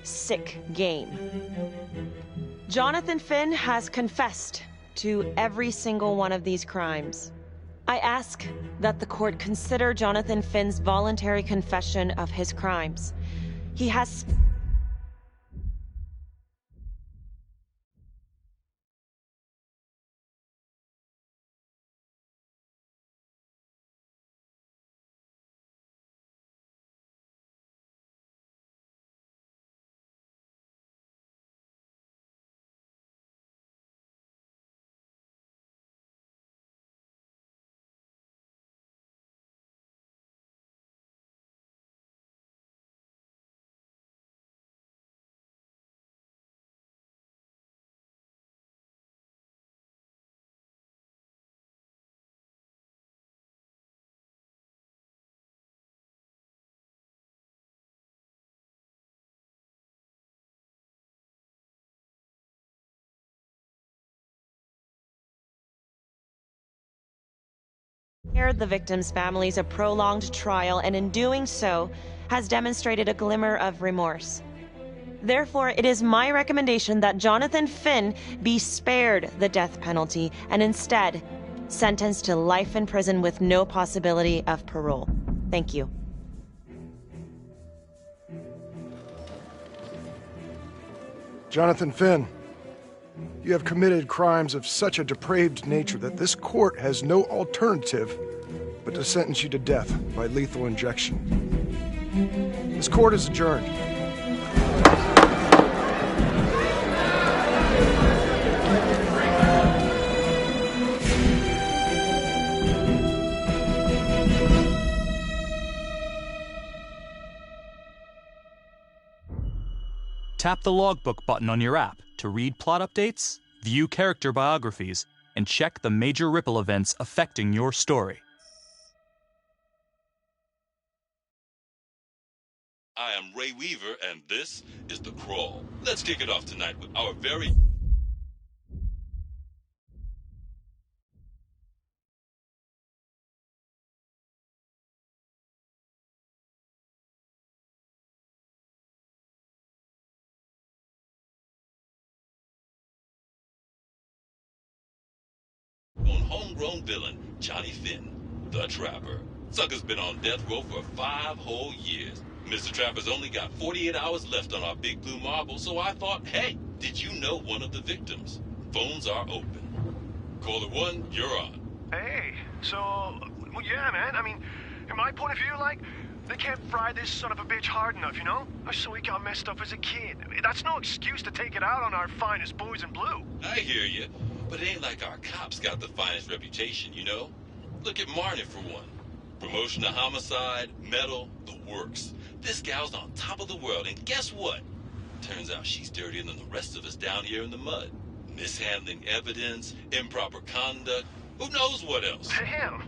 sick game. Jonathan Finn has confessed to every single one of these crimes. I ask that the court consider Jonathan Finn's voluntary confession of his crimes. He has spared the victims' families a prolonged trial, and in doing so, has demonstrated a glimmer of remorse. Therefore, it is my recommendation that Jonathan Finn be spared the death penalty and instead sentenced to life in prison with no possibility of parole. Thank you. Jonathan Finn, you have committed crimes of such a depraved nature that this court has no alternative but to sentence you to death by lethal injection. This court is adjourned. Tap the logbook button on your app to read plot updates, view character biographies, and check the major ripple events affecting your story. I am Ray Weaver, and this is The Crawl. Let's kick it off tonight with our very... homegrown villain, Johnny Finn, the Trapper. Sucker's been on death row for 5 whole years. Mr. Trapper's only got 48 hours left on our big blue marble, so I thought, hey, did you know one of the victims? Phones are open. Caller 1, you're on. Hey, so, well, yeah, man, I mean, in my point of view, like, they can't fry this son of a bitch hard enough, you know? So he got messed up as a kid. That's no excuse to take it out on our finest boys in blue. I hear you, but it ain't like our cops got the finest reputation, you know? Look at Marnie for one. Promotion to homicide, medal, the works. This gal's on top of the world, and guess what? Turns out she's dirtier than the rest of us down here in the mud. Mishandling evidence, improper conduct, who knows what else? Damn.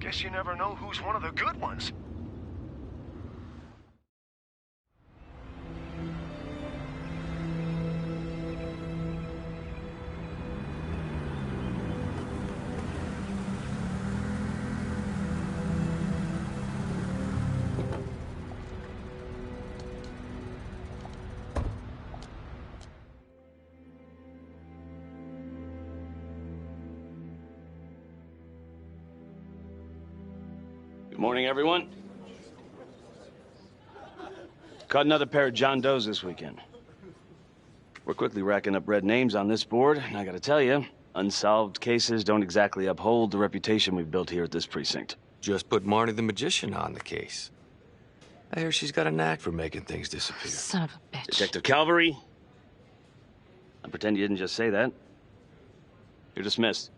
Guess you never know who's one of the good ones. Good morning, everyone. Caught another pair of John Does this weekend. We're quickly racking up red names on this board, and I gotta tell you, unsolved cases don't exactly uphold the reputation we've built here at this precinct. Just put Marnie the Magician on the case. I hear she's got a knack for making things disappear. Son of a bitch. Detective Calvary, I pretend you didn't just say that. You're dismissed.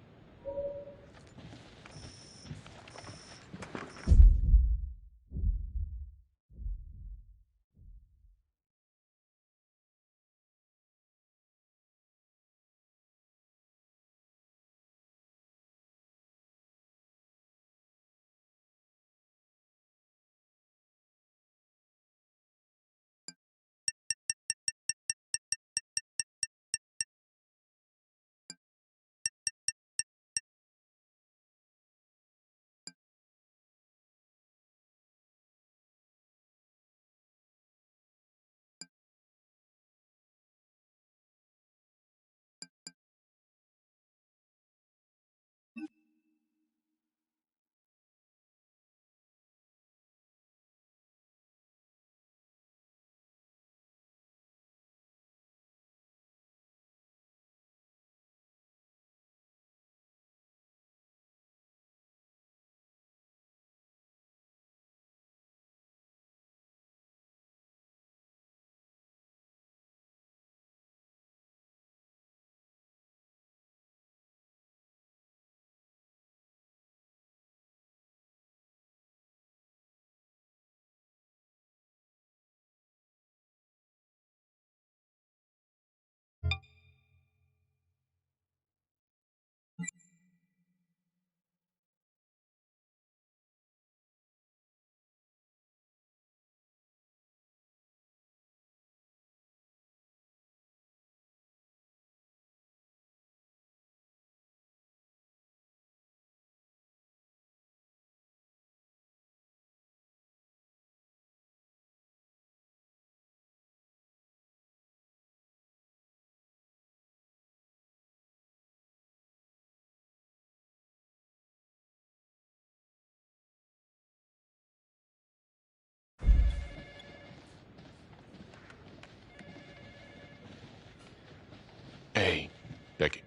Hey, Becky.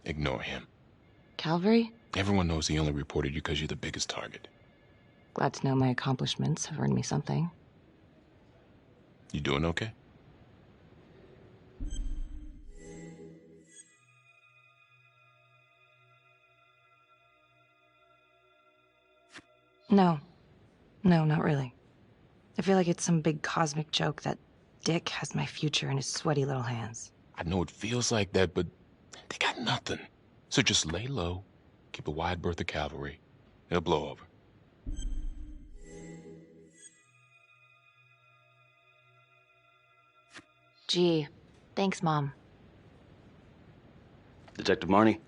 Ignore him. Calvary? Everyone knows he only reported you because you're the biggest target. Glad to know my accomplishments have earned me something. You doing okay? No. No, not really. I feel like it's some big cosmic joke that Dick has my future in his sweaty little hands. I know it feels like that, but they got nothing. So just lay low, keep a wide berth of cavalry. It'll blow over. Gee, thanks, Mom. Detective Marnie,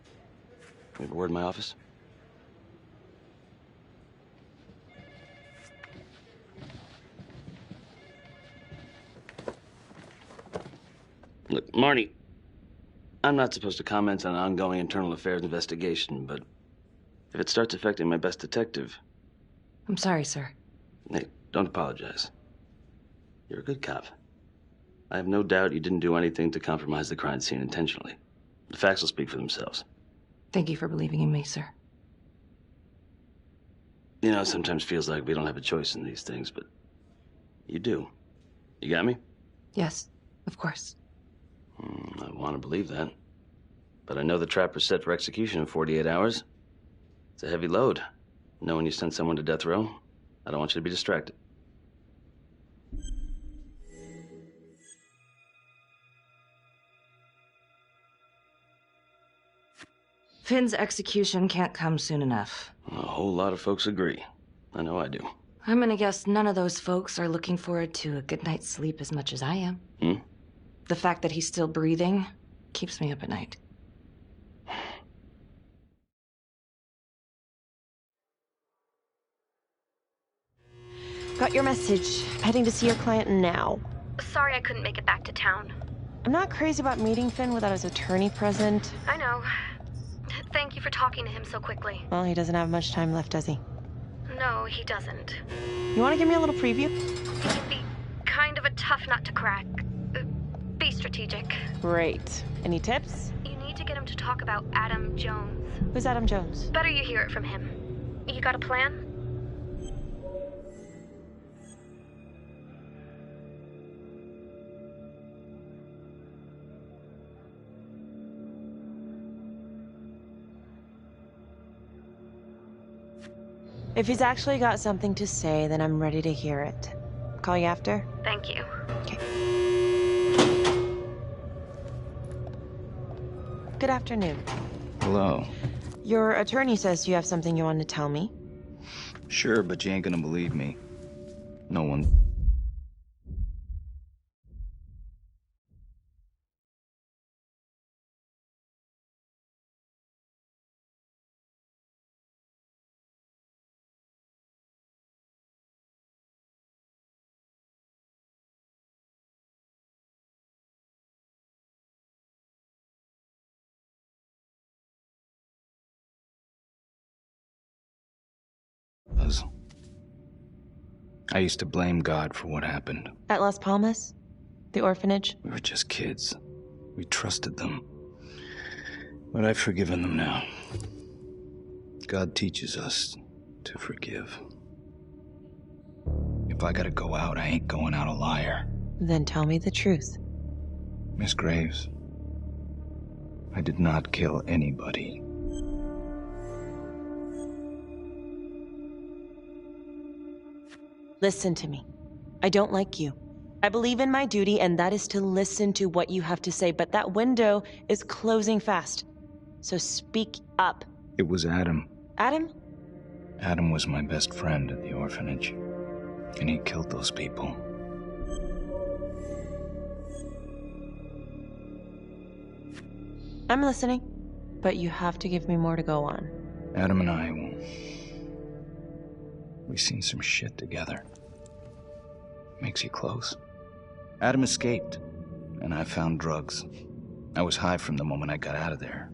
we have a word in my office. Look, Marnie, I'm not supposed to comment on an ongoing internal affairs investigation, but if it starts affecting my best detective... I'm sorry, sir. Hey, don't apologize. You're a good cop. I have no doubt you didn't do anything to compromise the crime scene intentionally. The facts will speak for themselves. Thank you for believing in me, sir. You know, it sometimes feels like we don't have a choice in these things, but you do. You got me? Yes, of course. I want to believe that. But I know the trap was set for execution in 48 hours. It's a heavy load, knowing you sent someone to death row. I don't want you to be distracted. Finn's execution can't come soon enough. A whole lot of folks agree. I know I do. I'm gonna guess none of those folks are looking forward to a good night's sleep as much as I am. The fact that he's still breathing keeps me up at night. Got your message. Heading to see your client now. Sorry I couldn't make it back to town. I'm not crazy about meeting Finn without his attorney present. I know. Thank you for talking to him so quickly. Well, he doesn't have much time left, does he? No, he doesn't. You want to give me a little preview? He can be kind of a tough nut to crack. Be strategic. Great. Any tips? You need to get him to talk about Adam Jones. Who's Adam Jones? Better you hear it from him. You got a plan? If he's actually got something to say, then I'm ready to hear it. Call you after? Thank you. Okay. Good afternoon. Hello. Your attorney says you have something you want to tell me. Sure, but you ain't gonna believe me. No one. I used to blame God for what happened. At Las Palmas? The orphanage? We were just kids. We trusted them. But I've forgiven them now. God teaches us to forgive. If I gotta go out, I ain't going out a liar. Then tell me the truth. Miss Graves, I did not kill anybody. Listen to me. I don't like you. I believe in my duty, and that is to listen to what you have to say, but that window is closing fast. So speak up. It was Adam. Adam? Adam was my best friend at the orphanage, and he killed those people. I'm listening, but you have to give me more to go on. Adam and I, we seen some shit together. Makes you close. Adam escaped, and I found drugs. I was high from the moment I got out of there.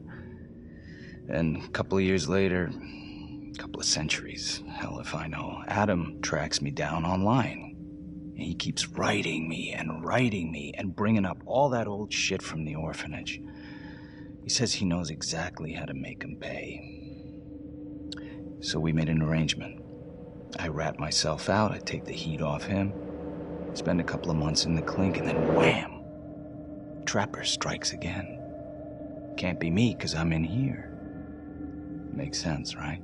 And a couple of years later, a couple of centuries, hell if I know, Adam tracks me down online. And he keeps writing me and bringing up all that old shit from the orphanage. He says he knows exactly how to make him pay. So we made an arrangement. I rat myself out, I take the heat off him, spend a couple of months in the clink, and then wham! Trapper strikes again. Can't be me, 'cause I'm in here. Makes sense, right?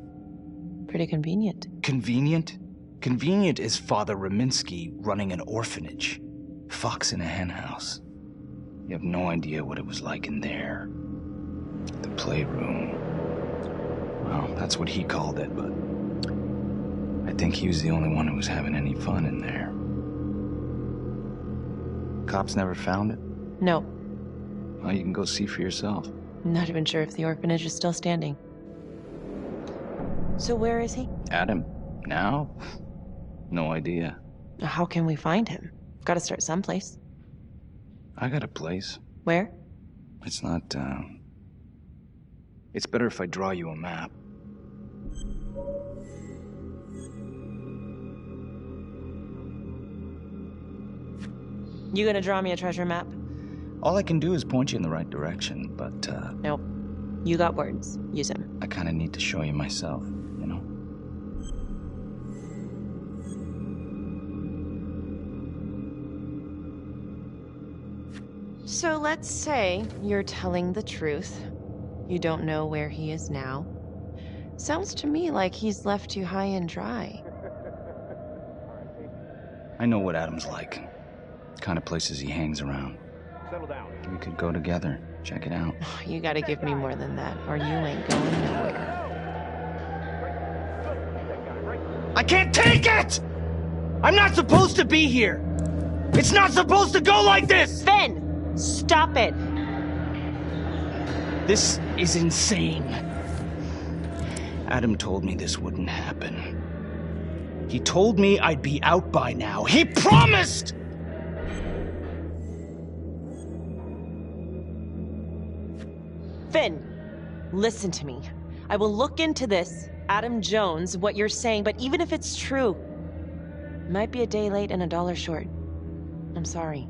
Pretty convenient. Convenient? Convenient is Father Raminsky running an orphanage. Fox in a henhouse. You have no idea what it was like in there. The playroom. Well, that's what he called it, but I think he was the only one who was having any fun in there. Cops never found it? No. Well, you can go see for yourself. Not even sure if the orphanage is still standing. So where is he? Adam? Now? No idea. How can we find him? Gotta start someplace. I got a place. Where? It's not, It's better if I draw you a map. You gonna draw me a treasure map? All I can do is point you in the right direction, but, Nope. You got words. Use them. I kinda need to show you myself, you know? So let's say you're telling the truth. You don't know where he is now. Sounds to me like he's left you high and dry. I know what Adam's like. Kind of places he hangs around. Settle down. We could go together. Check it out. You gotta give me more than that, or you ain't going nowhere. I can't take it! I'm not supposed to be here! It's not supposed to go like this! Finn! Stop it! This is insane. Adam told me this wouldn't happen. He told me I'd be out by now. He promised! Finn, listen to me. I will look into this, Adam Jones, what you're saying, but even if it's true, it might be a day late and $1 short. I'm sorry.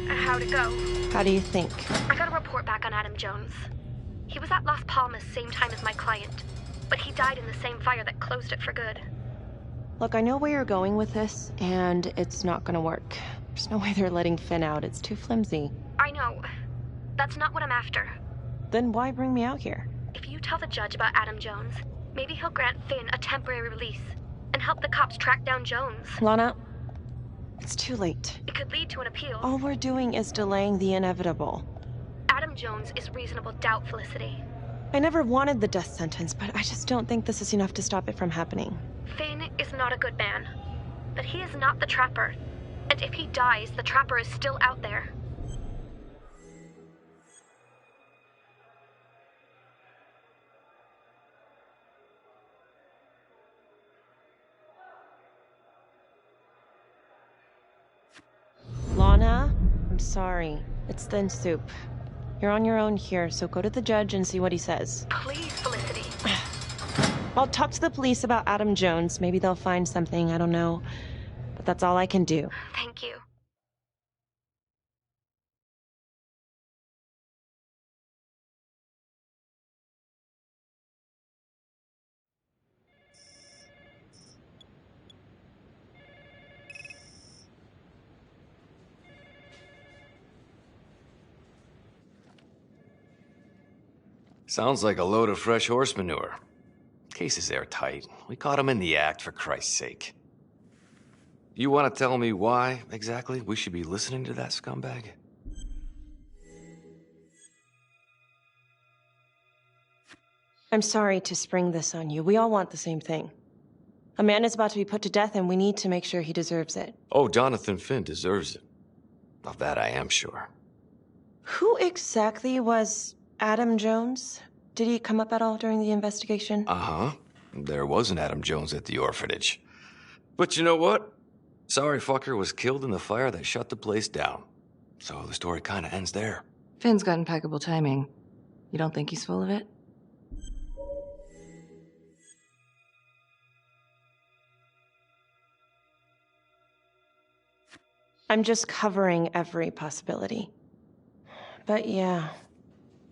How'd it go? How do you think? I got a report back on Adam Jones. He was at Las Palmas same time as my client, but he died in the same fire that closed it for good. Look, I know where you're going with this, and it's not gonna work. There's no way they're letting Finn out. It's too flimsy. I know. That's not what I'm after. Then why bring me out here? If you tell the judge about Adam Jones, maybe he'll grant Finn a temporary release and help the cops track down Jones. Lana, it's too late. It could lead to an appeal. All we're doing is delaying the inevitable. Adam Jones is reasonable doubt, Felicity. I never wanted the death sentence, but I just don't think this is enough to stop it from happening. Finn is not a good man, but he is not the Trapper. And if he dies, the Trapper is still out there. Lana, I'm sorry. It's thin soup. You're on your own here, so go to the judge and see what he says. Please, Felicity. I'll talk to the police about Adam Jones. Maybe they'll find something, I don't know. But that's all I can do. Thank you. Sounds like a load of fresh horse manure. Case is airtight. We caught him in the act, for Christ's sake. You want to tell me why, exactly, we should be listening to that scumbag? I'm sorry to spring this on you. We all want the same thing. A man is about to be put to death, and we need to make sure he deserves it. Oh, Jonathan Finn deserves it. Of that I am sure. Who exactly was Adam Jones? Did he come up at all during the investigation? Uh-huh. There was an Adam Jones at the orphanage. But you know what? Sorry fucker was killed in the fire that shut the place down. So the story kind of ends there. Finn's got impeccable timing. You don't think he's full of it? I'm just covering every possibility. But yeah,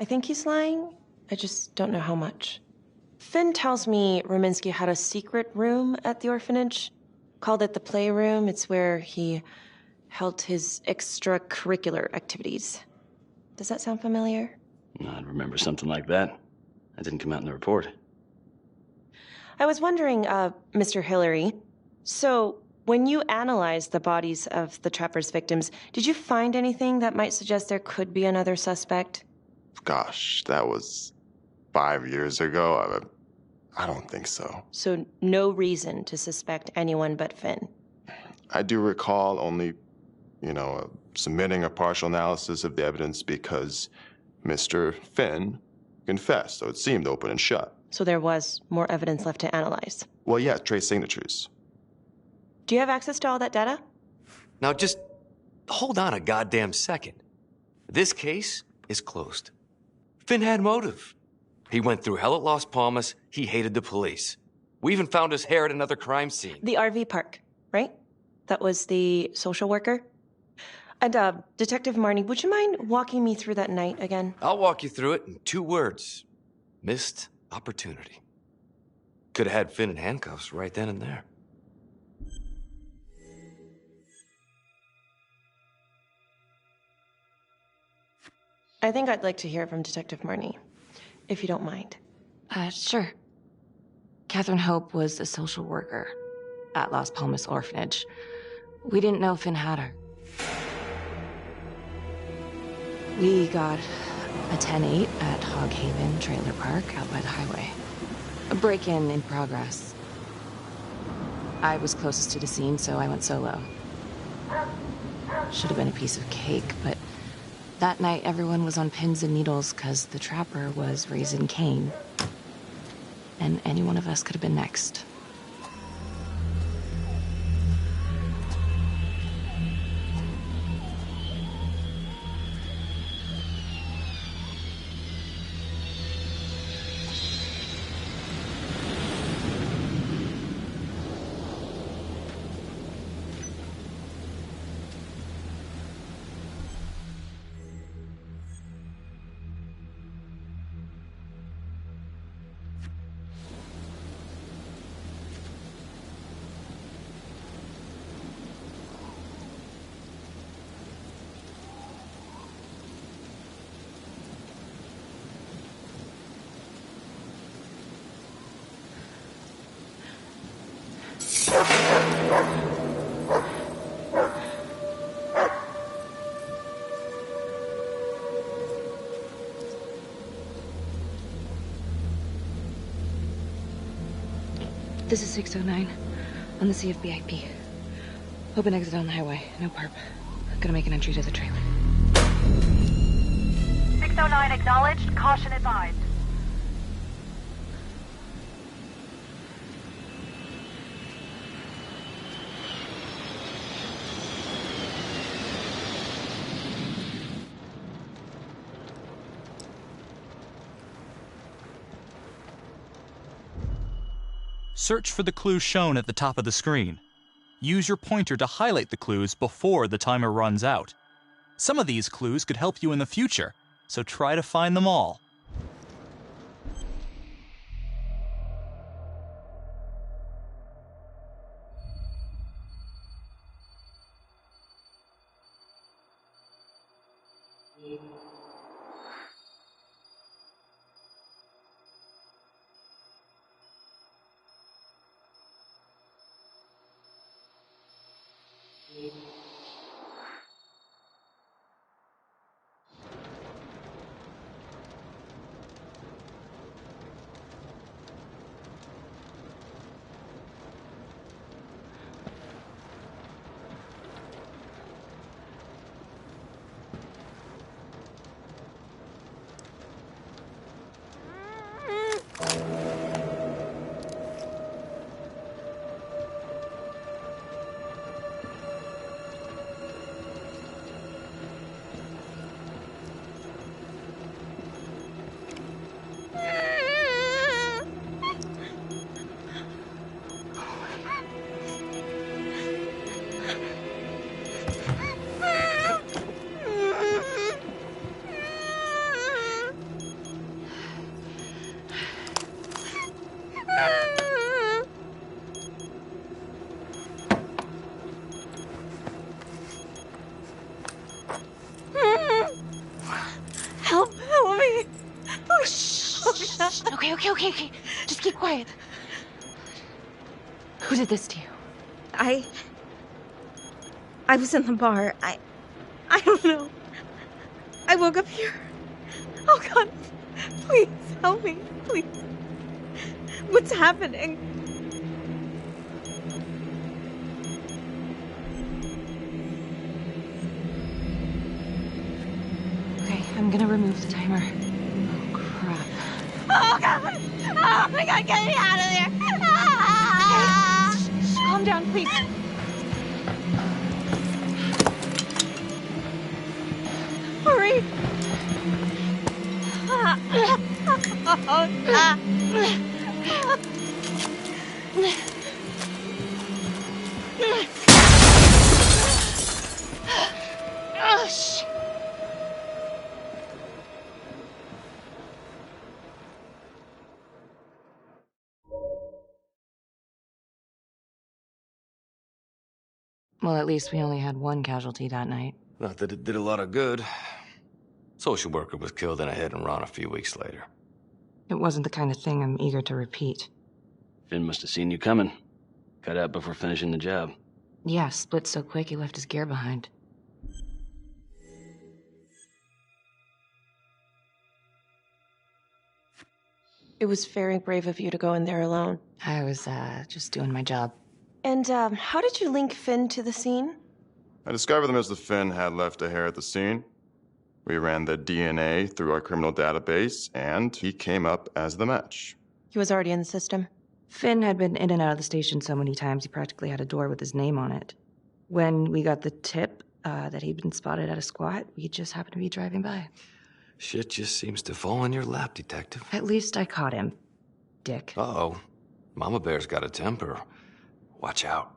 I think he's lying. I just don't know how much. Finn tells me Rominsky had a secret room at the orphanage. Called it the playroom. It's where he held his extracurricular activities. Does that sound familiar? I'd remember something like that. That didn't come out in the report. I was wondering, Mr. Hillary, so when you analyzed the bodies of the Trapper's victims, did you find anything that might suggest there could be another suspect? Gosh, that was 5 years ago. I don't think so. So no reason to suspect anyone but Finn? I do recall only, submitting a partial analysis of the evidence because Mr. Finn confessed, so it seemed open and shut. So there was more evidence left to analyze? Well, yeah, trace signatures. Do you have access to all that data? Now just hold on a goddamn second. This case is closed. Finn had motive. He went through hell at Las Palmas. He hated the police. We even found his hair at another crime scene. The RV park, right? That was the social worker? And, Detective Marnie, would you mind walking me through that night again? I'll walk you through it in 2 words. Missed opportunity. Could have had Finn in handcuffs right then and there. I think I'd like to hear from Detective Marnie, if you don't mind. Sure. Catherine Hope was a social worker at Las Palmas Orphanage. We didn't know Finn had her. We got a 10-8 at Hoghaven Trailer Park out by the highway. A break-in in progress. I was closest to the scene, so I went solo. Should have been a piece of cake, but that night everyone was on pins and needles because the Trapper was raising Cain. And any one of us could have been next. This is 609 on the CFBIP. Open exit on the highway. No perp. Gonna make an entry to the trailer. 609 acknowledged. Caution advised. Search for the clues shown at the top of the screen. Use your pointer to highlight the clues before the timer runs out. Some of these clues could help you in the future, so try to find them all. Help me. Oh, shh. Okay. Just keep quiet. Who did this to you? I was in the bar. I don't know. I woke up here. Oh, God. Please, help me. Please. What's happening? Okay, I'm gonna remove the timer. Oh, crap. Oh, God. Oh, my God, get me out of there. Ah! Okay. Shh, calm down, please. Hurry. Oh, shit. Well, at least we only had one casualty that night. Not that it did a lot of good. Social worker was killed in a hit-and-run a few weeks later. It wasn't the kind of thing I'm eager to repeat. Finn must have seen you coming. Cut out before finishing the job. Yeah, split so quick he left his gear behind. It was very brave of you to go in there alone. I was, just doing my job. And, how did you link Finn to the scene? I discovered that Mr. Finn had left a hair at the scene. We ran the DNA through our criminal database, and he came up as the match. He was already in the system. Finn had been in and out of the station so many times he practically had a door with his name on it. When we got the tip that he'd been spotted at a squat, we just happened to be driving by. Shit just seems to fall in your lap, Detective. At least I caught him, dick. Uh-oh. Mama Bear's got a temper. Watch out.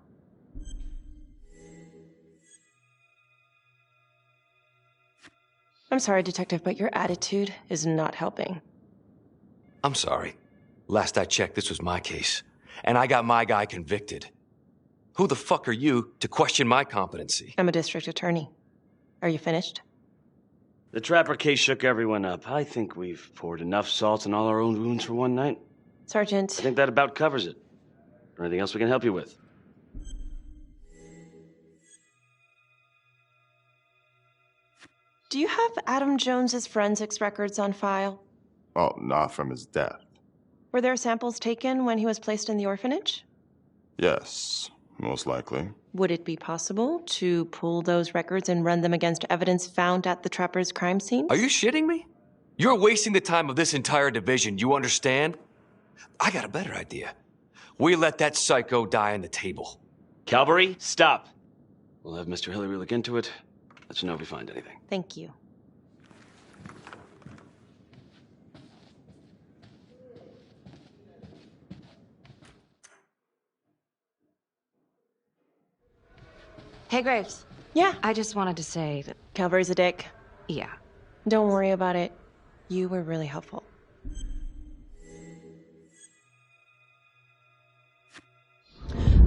I'm sorry, Detective, but your attitude is not helping. I'm sorry. Last I checked, this was my case. And I got my guy convicted. Who the fuck are you to question my competency? I'm a district attorney. Are you finished? The Trapper case shook everyone up. I think we've poured enough salt in all our own wounds for one night. Sergeant. I think that about covers it. Anything else we can help you with? Do you have Adam Jones's forensics records on file? Well, not from his death. Were there samples taken when he was placed in the orphanage? Yes, most likely. Would it be possible to pull those records and run them against evidence found at the Trapper's crime scene? Are you shitting me? You're wasting the time of this entire division, you understand? I got a better idea. We let that psycho die on the table. Calvary, stop. We'll have Mr. Hillary look into it. Let you know if we find anything. Thank you. Hey, Graves. Yeah? I just wanted to say that... Calvary's a dick. Yeah. Don't worry about it. You were really helpful.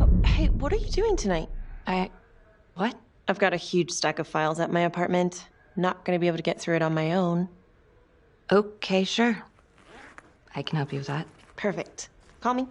Oh, hey, what are you doing tonight? What? I've got a huge stack of files at my apartment. Not gonna be able to get through it on my own. Okay, sure. I can help you with that. Perfect. Call me.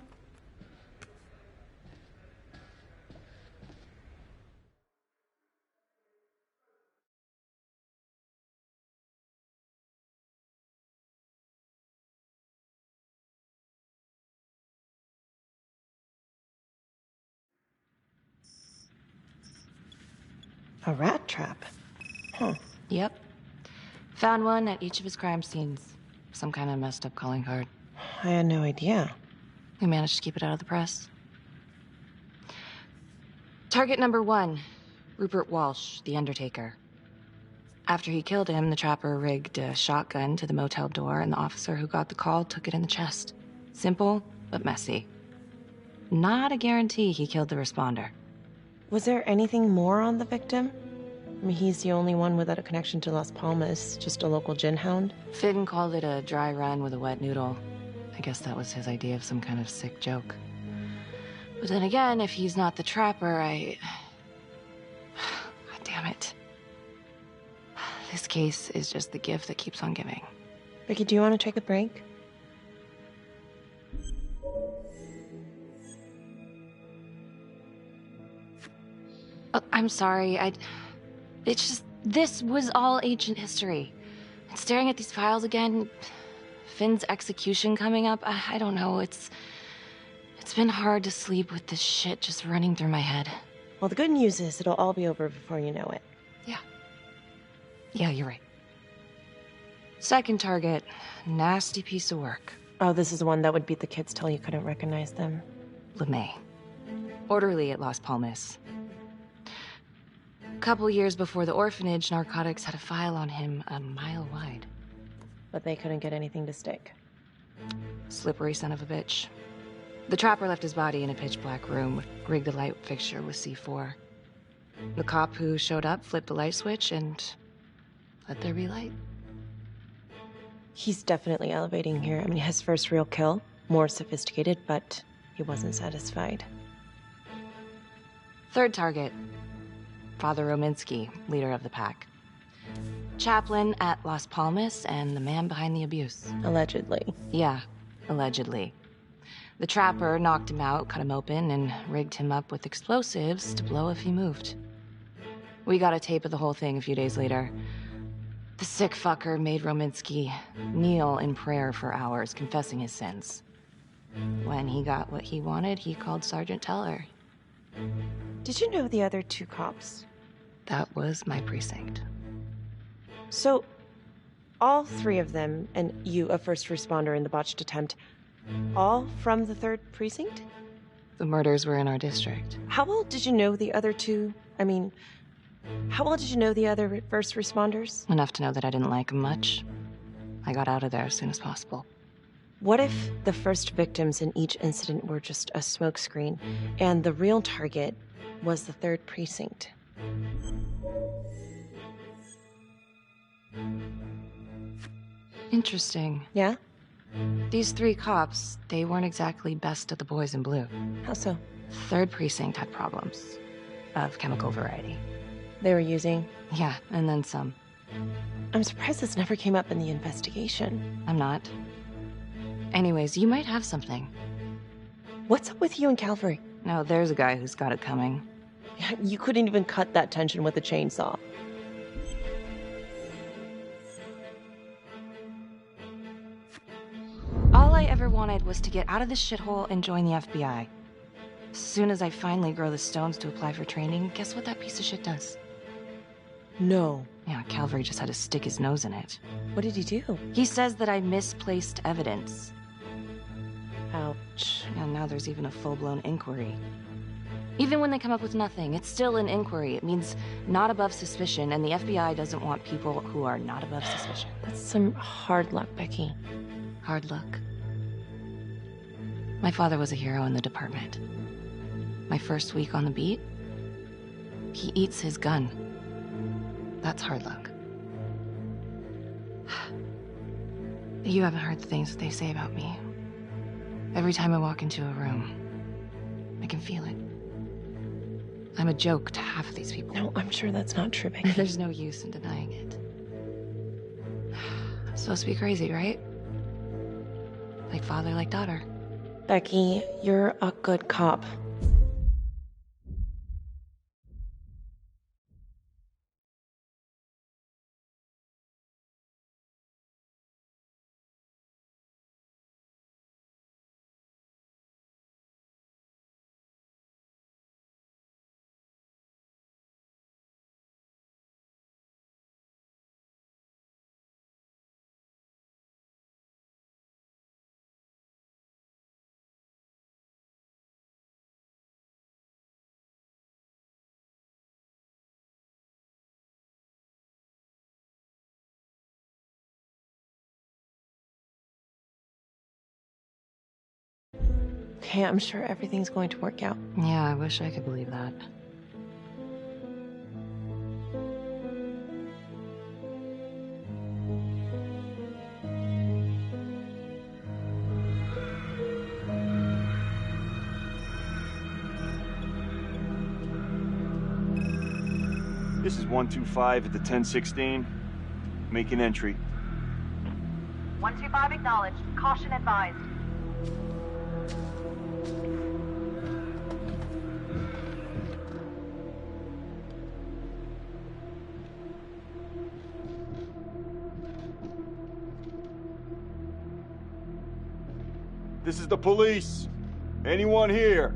A rat trap? Huh. Yep. Found one at each of his crime scenes. Some kind of messed up calling card. I had no idea. We managed to keep it out of the press. Target number 1, Rupert Walsh, the Undertaker. After he killed him, the trapper rigged a shotgun to the motel door, and the officer who got the call took it in the chest. Simple, but messy. Not a guarantee he killed the responder. Was there anything more on the victim? I mean, he's the only one without a connection to Las Palmas, just a local gin hound. Finn called it a dry run with a wet noodle. I guess that was his idea of some kind of sick joke. But then again, if he's not the trapper, God damn it. This case is just the gift that keeps on giving. Ricky, do you want to take a break? Oh, I'm sorry, it's just, this was all ancient history. And staring at these files again, Finn's execution coming up, I don't know, it's been hard to sleep with this shit just running through my head. Well, the good news is it'll all be over before you know it. Yeah, you're right. Second target, nasty piece of work. Oh, this is the one that would beat the kids till you couldn't recognize them. LeMay. Orderly at Las Palmas. A couple years before the orphanage, narcotics had a file on him a mile wide. But they couldn't get anything to stick. Slippery son of a bitch. The trapper left his body in a pitch-black room, rigged a light fixture with C4. The cop who showed up flipped the light switch and let there be light. He's definitely elevating here. I mean, his first real kill, more sophisticated, but he wasn't satisfied. Third target, Father Rominsky, leader of the pack. Chaplain at Las Palmas and the man behind the abuse. Allegedly. Yeah, allegedly. The trapper knocked him out, cut him open, and rigged him up with explosives to blow if he moved. We got a tape of the whole thing a few days later. The sick fucker made Rominsky kneel in prayer for hours, confessing his sins. When he got what he wanted, he called Sergeant Teller. Did you know the other 2 cops? That was my precinct. So, all 3 of them, and you, a first responder in the botched attempt, all from the 3rd precinct? The murders were in our district. How well did you know the other 2? I mean, how well did you know the other first responders? Enough to know that I didn't like them much. I got out of there as soon as possible. What if the first victims in each incident were just a smokescreen, and the real target was the 3rd precinct? Interesting. Yeah? These 3 cops, they weren't exactly best of the boys in blue. How so? 3rd precinct had problems. Of chemical variety. They were using? Yeah, and then some. I'm surprised this never came up in the investigation. I'm not. Anyways, you might have something. What's up with you and Calvary? No, there's a guy who's got it coming. You couldn't even cut that tension with a chainsaw. All I ever wanted was to get out of this shithole and join the FBI. As soon as I finally grow the stones to apply for training, guess what that piece of shit does? No. Yeah, Calvary just had to stick his nose in it. What did he do? He says that I misplaced evidence. Ouch. And now there's even a full-blown inquiry. Even when they come up with nothing, it's still an inquiry. It means not above suspicion, and the FBI doesn't want people who are not above suspicion. That's some hard luck, Becky. Hard luck. My father was a hero in the department. My first week on the beat, he eats his gun. That's hard luck. You haven't heard the things that they say about me. Every time I walk into a room, I can feel it. I'm a joke to half of these people. No, I'm sure that's not true, Becky. There's no use in denying it. I'm supposed to be crazy, right? Like father, like daughter. Becky, you're a good cop. okay. I'm sure everything's going to work out. Yeah, I wish I could believe that. This is 125 at the 1016. Making entry. 125 acknowledged. Caution advised. This is the police. Anyone here?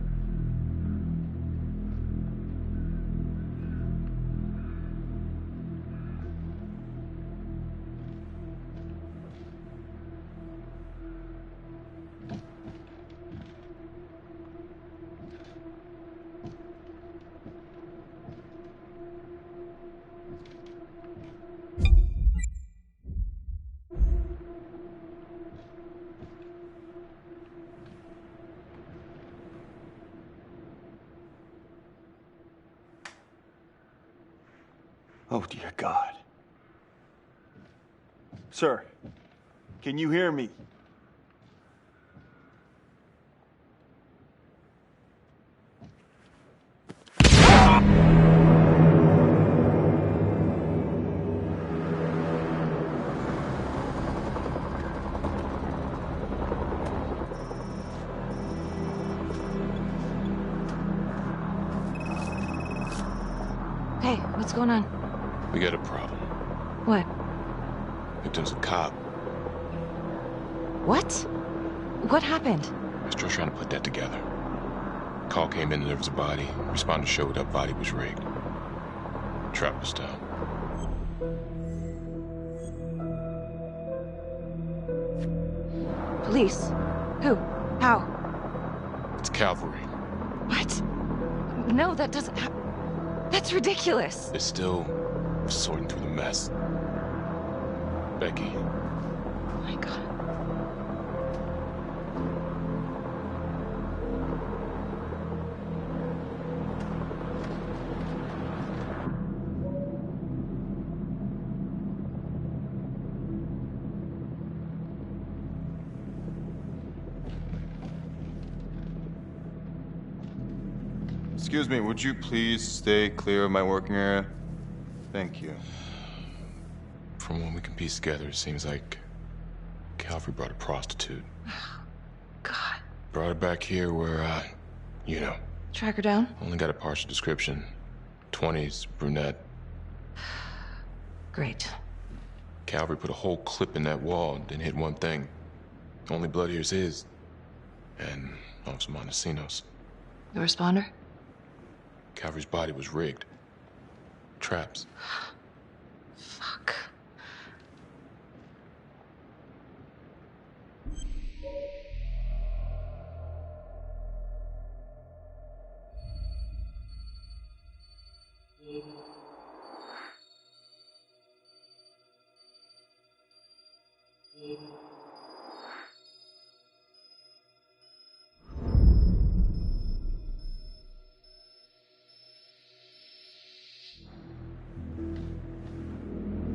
Oh, dear God. Sir, can you hear me? Hey, what's going on? We got a problem. What? Victim's a cop. What? What happened? Still trying to put that together. Call came in and there was a body. Responder showed up, body was rigged. Trap was down. Police? Who? How? It's cavalry. What? No, that doesn't That's ridiculous. They're still sorting through the mess. Becky. Oh my God. Excuse me, would you please stay clear of my working area? Thank you. From what we can piece together, it seems like Calvary brought a prostitute. God. Brought her back here where, you know. Track her down? Only got a partial description. 20s, brunette. Great. Calvary put a whole clip in that wall, didn't hit one thing. Only blood here's his. And Officer Montesinos. The responder? Calvary's body was rigged. Traps. Fuck.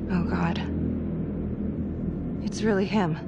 Oh, God. It's really him.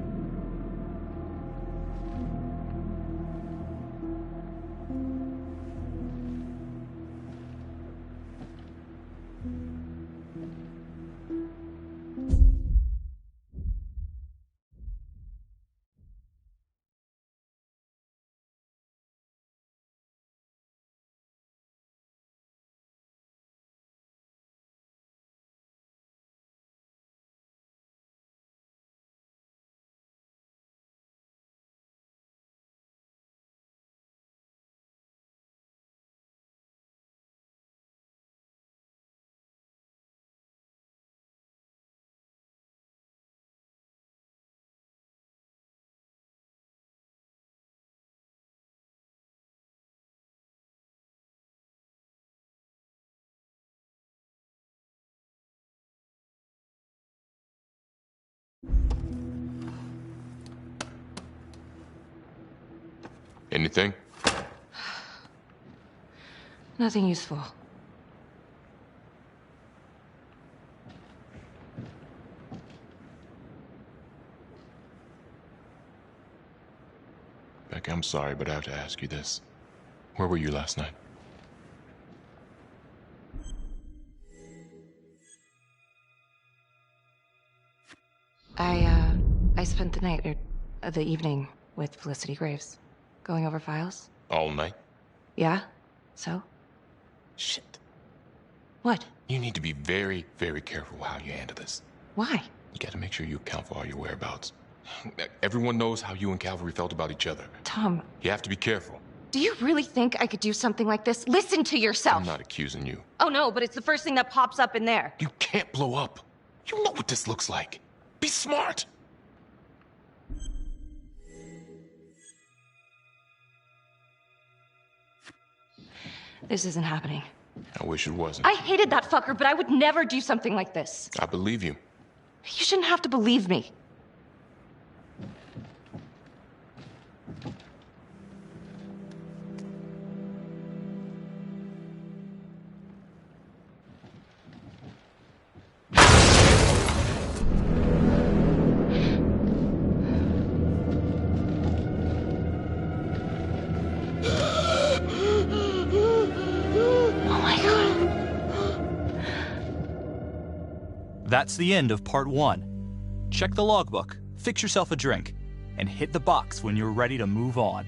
Anything? Nothing useful. Beck, I'm sorry, but I have to ask you this. Where were you last night? I spent the night, or the evening, with Felicity Graves. Going over files. All night? Yeah? So? Shit. What? You need to be very, very careful how you handle this. Why? You gotta make sure you account for all your whereabouts. Everyone knows how you and Calvary felt about each other. Tom. You have to be careful. Do you really think I could do something like this? Listen to yourself! I'm not accusing you. Oh no, but it's the first thing that pops up in there. You can't blow up. You know what this looks like. Be smart. This isn't happening. I wish it wasn't. I hated that fucker, but I would never do something like this. I believe you. You shouldn't have to believe me. That's the end of part 1. Check the logbook, fix yourself a drink, and hit the box when you're ready to move on.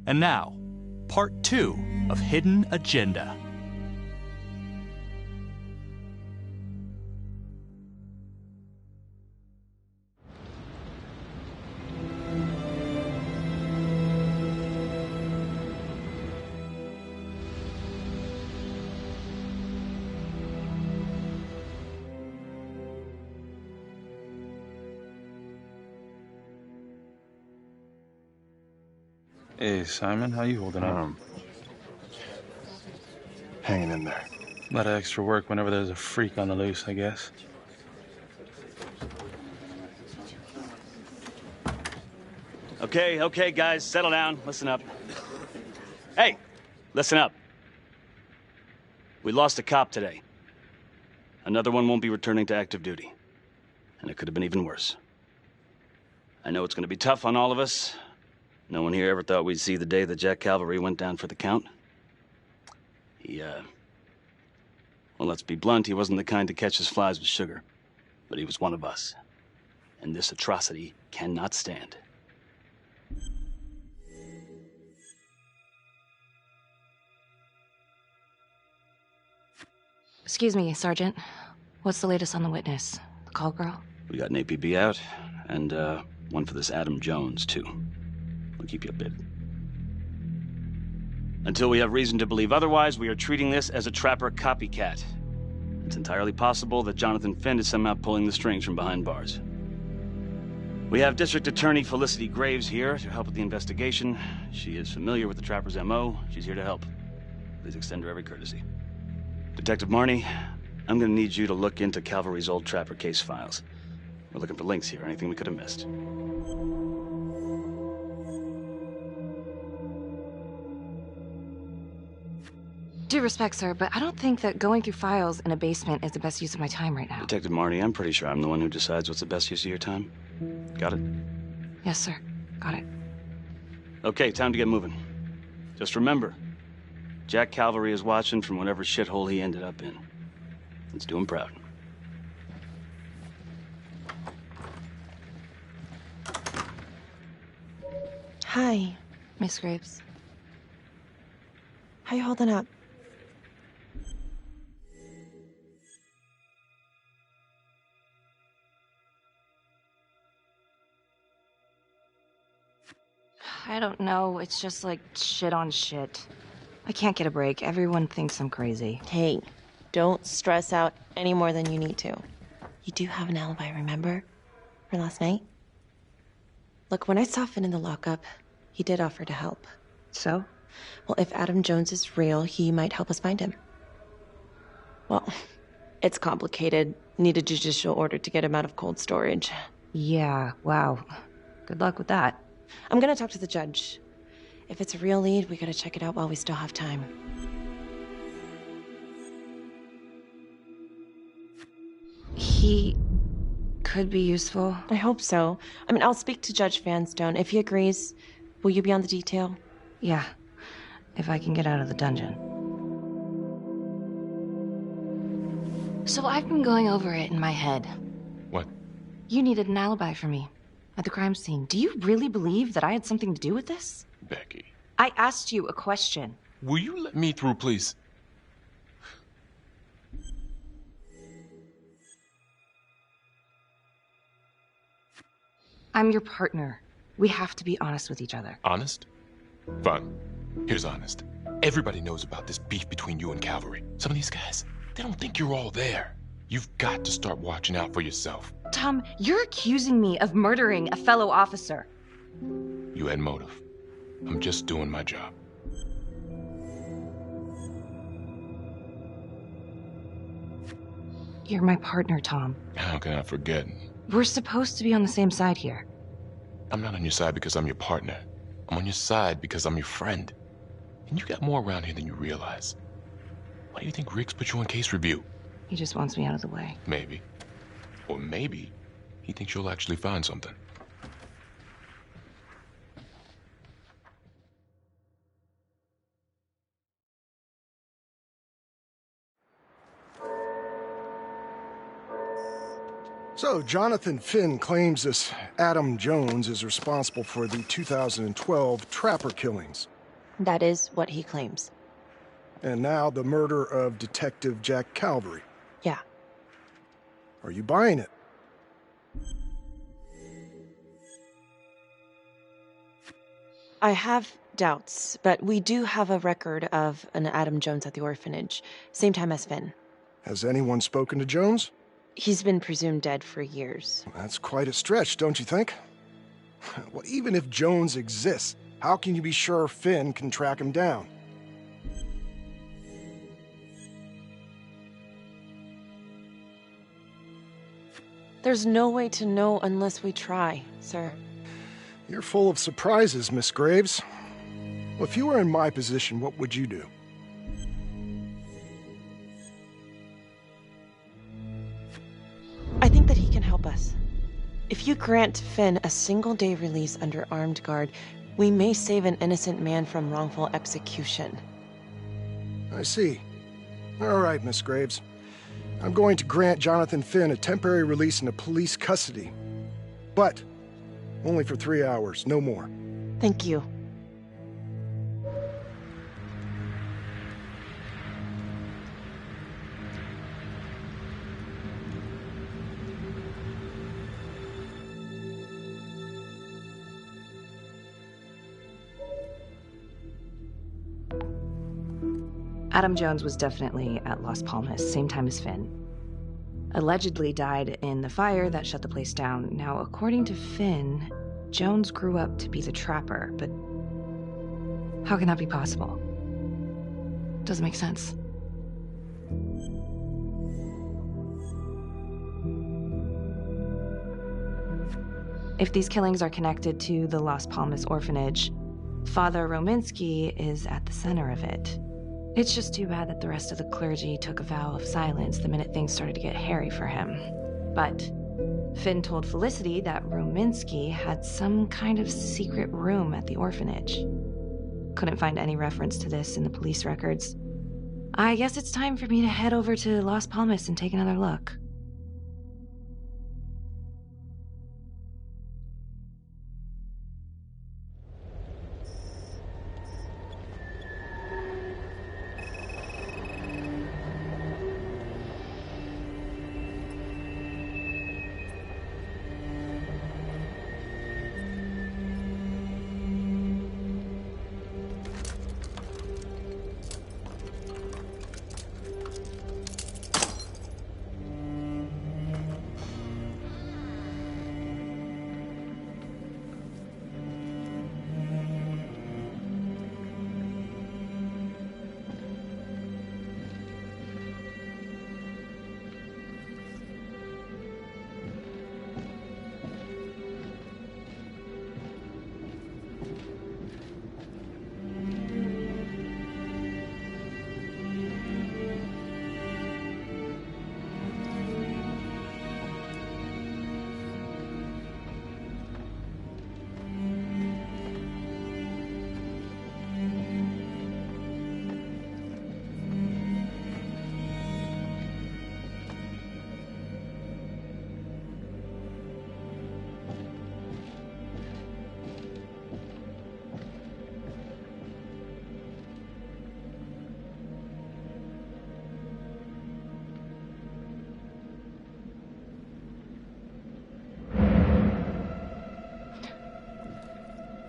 And now, part 2 of Hidden Agenda. Hey, Simon, how you holding up? Hanging in there. A lot of extra work whenever there's a freak on the loose, I guess. Okay, guys, settle down. Listen up. Hey, listen up. We lost a cop today. Another one won't be returning to active duty. And it could have been even worse. I know it's going to be tough on all of us. No one here ever thought we'd see the day that Jack Calvary went down for the count. Well, let's be blunt, he wasn't the kind to catch his flies with sugar. But he was one of us. And this atrocity cannot stand. Excuse me, Sergeant. What's the latest on the witness? The call girl? We got an APB out, and one for this Adam Jones, too. We'll keep you updated. Until we have reason to believe otherwise, we are treating this as a trapper copycat. It's entirely possible that Jonathan Finn is somehow pulling the strings from behind bars. We have District Attorney Felicity Graves here to help with the investigation. She is familiar with the trapper's MO. She's here to help. Please extend her every courtesy. Detective Marnie, I'm gonna need you to look into Calvary's old Trapper case files. We're looking for links here, anything we could have missed. Due respect, sir, but I don't think that going through files in a basement is the best use of my time right now. Detective Marty, I'm pretty sure I'm the one who decides what's the best use of your time. Got it? Yes, sir. Got it. Okay, time to get moving. Just remember, Jack Calvary is watching from whatever shithole he ended up in. Let's do him proud. Hi. Miss Graves. How you holding up? I don't know. It's just like shit on shit. I can't get a break. Everyone thinks I'm crazy. Hey, don't stress out any more than you need to. You do have an alibi, remember? For last night? Look, when I saw Finn in the lockup, he did offer to help. So? Well, if Adam Jones is real, he might help us find him. Well, it's complicated. Need a judicial order to get him out of cold storage. Yeah, wow. Good luck with that. I'm gonna talk to the judge. If it's a real lead, we gotta check it out while we still have time. He could be useful. I hope so. I mean, I'll speak to Judge Vanstone. If he agrees, will you be on the detail? Yeah, if I can get out of the dungeon. So I've been going over it in my head. What? You needed an alibi for me at the crime scene. Do you really believe that I had something to do with this? Becky. I asked you a question. Will you let me through, please? I'm your partner. We have to be honest with each other. Honest? Fine. Here's honest. Everybody knows about this beef between you and Calvary. Some of these guys, they don't think you're all there. You've got to start watching out for yourself. Tom, you're accusing me of murdering a fellow officer. You had motive. I'm just doing my job. You're my partner, Tom. How can I forget? We're supposed to be on the same side here. I'm not on your side because I'm your partner. I'm on your side because I'm your friend. And you got more around here than you realize. Why do you think Riggs put you on case review? He just wants me out of the way. Maybe. Or maybe he thinks you'll actually find something. So, Jonathan Finn claims this Adam Jones is responsible for the 2012 Trapper killings. That is what he claims. And now the murder of Detective Jack Calvary. Yeah. Are you buying it? I have doubts, but we do have a record of an Adam Jones at the orphanage, same time as Finn. Has anyone spoken to Jones? He's been presumed dead for years. That's quite a stretch, don't you think? Well, even if Jones exists, how can you be sure Finn can track him down? There's no way to know unless we try, sir. You're full of surprises, Miss Graves. Well, if you were in my position, what would you do? I think that he can help us. If you grant Finn a single-day release under armed guard, we may save an innocent man from wrongful execution. I see. All right, Miss Graves. I'm going to grant Jonathan Finn a temporary release into police custody. But only for 3 hours, no more. Thank you. Adam Jones was definitely at Las Palmas, same time as Finn. Allegedly died in the fire that shut the place down. Now, according to Finn, Jones grew up to be the Trapper, but how can that be possible? Doesn't make sense. If these killings are connected to the Las Palmas orphanage, Father Rominsky is at the center of it. It's just too bad that the rest of the clergy took a vow of silence the minute things started to get hairy for him. But Finn told Felicity that Rominsky had some kind of secret room at the orphanage. Couldn't find any reference to this in the police records. I guess it's time for me to head over to Las Palmas and take another look.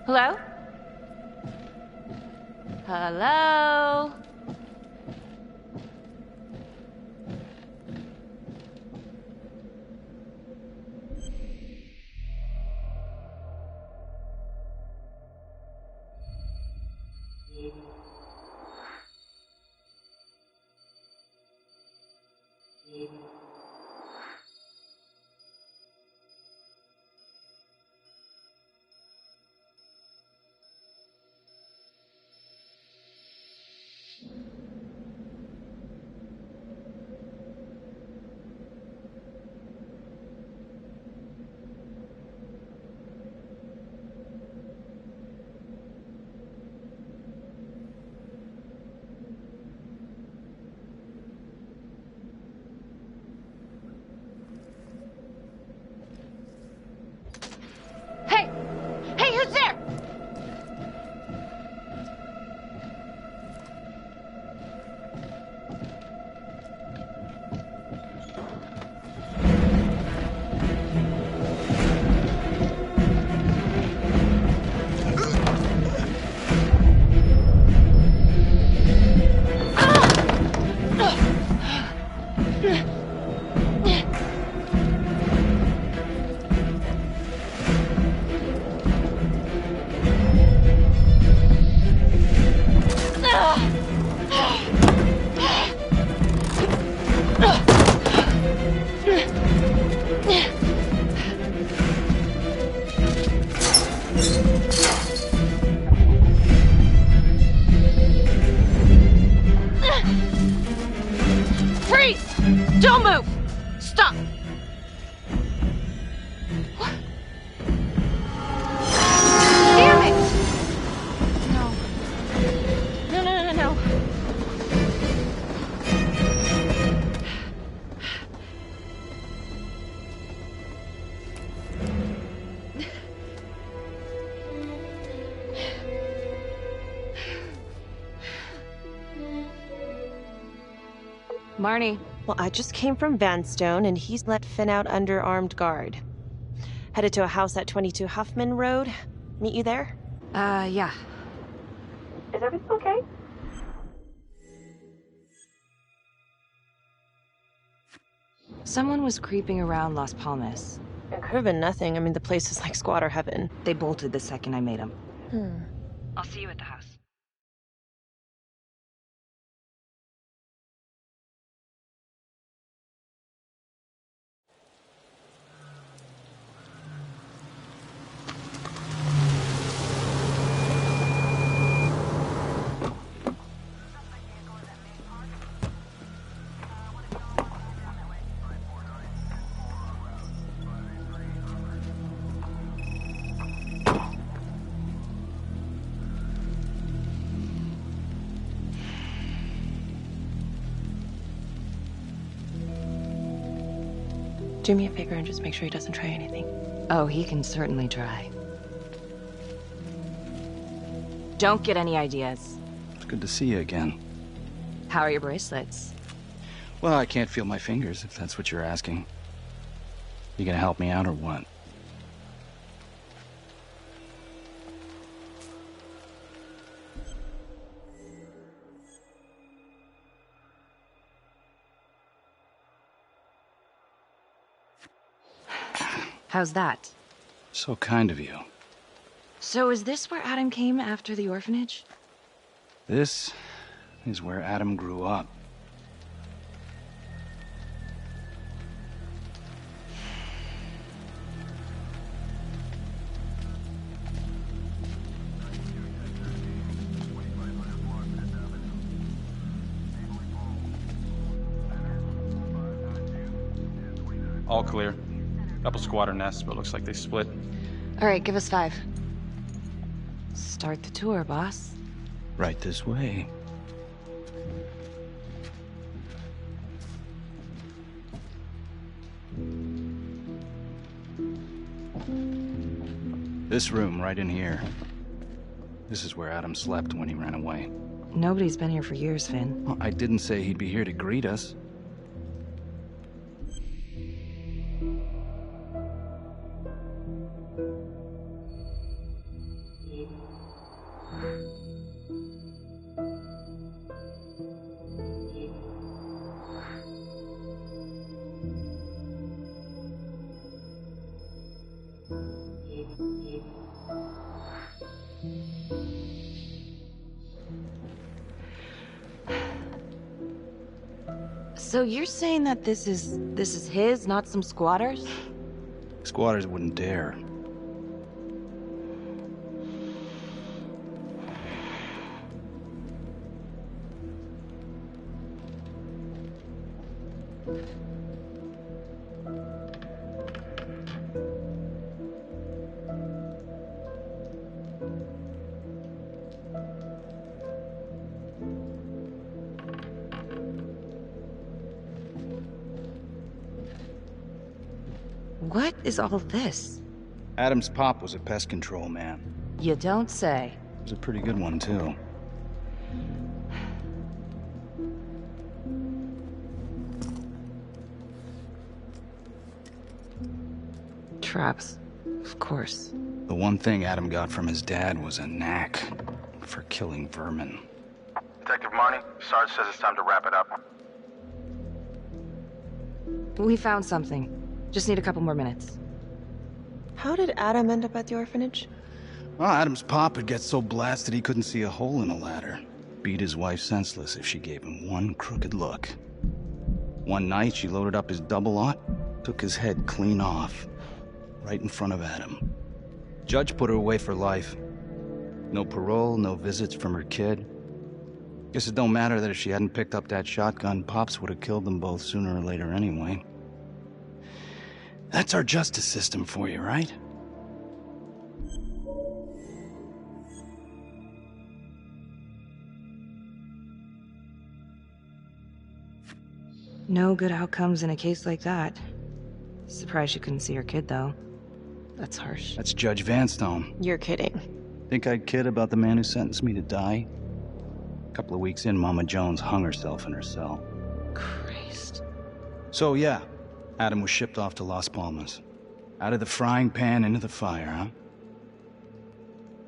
Hello? Hello? Hey! Hey, who's there? Freeze! Don't move! Stop! What? Damn it! No. No, no, no, no. Marnie. Well, I just came from Vanstone, and he's let Finn out under armed guard. Headed to a house at 22 Huffman Road. Meet you there? Yeah. Is everything okay? Someone was creeping around Las Palmas. It could have been nothing. I mean, the place is like squatter heaven. They bolted the second I made them. Hmm. I'll see you at the house. Do me a favor and just make sure he doesn't try anything. Oh, he can certainly try. Don't get any ideas. It's good to see you again. How are your bracelets? Well, I can't feel my fingers, if that's what you're asking. You gonna help me out or what? How's that? So kind of you. So is this where Adam came after the orphanage? This is where Adam grew up. All clear. Couple squatter nests, but looks like they split. All right, give us 5. Start the tour, boss. Right this way. This room, right in here. This is where Adam slept when he ran away. Nobody's been here for years, Finn. Well, I didn't say he'd be here to greet us. So you're saying that this is his, not some squatters? Squatters wouldn't dare. What is all this? Adam's pop was a pest control man. You don't say. He was a pretty good one, too. Traps, of course. The one thing Adam got from his dad was a knack for killing vermin. Detective Marnie, Sarge says it's time to wrap it up. We found something. Just need a couple more minutes. How did Adam end up at the orphanage? Well, Adam's pop would get so blasted he couldn't see a hole in a ladder. Beat his wife senseless if she gave him one crooked look. One night, she loaded up his double-aught, took his head clean off, right in front of Adam. Judge put her away for life. No parole, no visits from her kid. Guess it don't matter that if she hadn't picked up that shotgun, Pops would have killed them both sooner or later anyway. That's our justice system for you, right? No good outcomes in a case like that. Surprised you couldn't see her kid, though. That's harsh. That's Judge Vanstone. You're kidding. Think I'd kid about the man who sentenced me to die? A couple of weeks in, Mama Jones hung herself in her cell. Christ. So, yeah, Adam was shipped off to Las Palmas. Out of the frying pan into the fire, huh?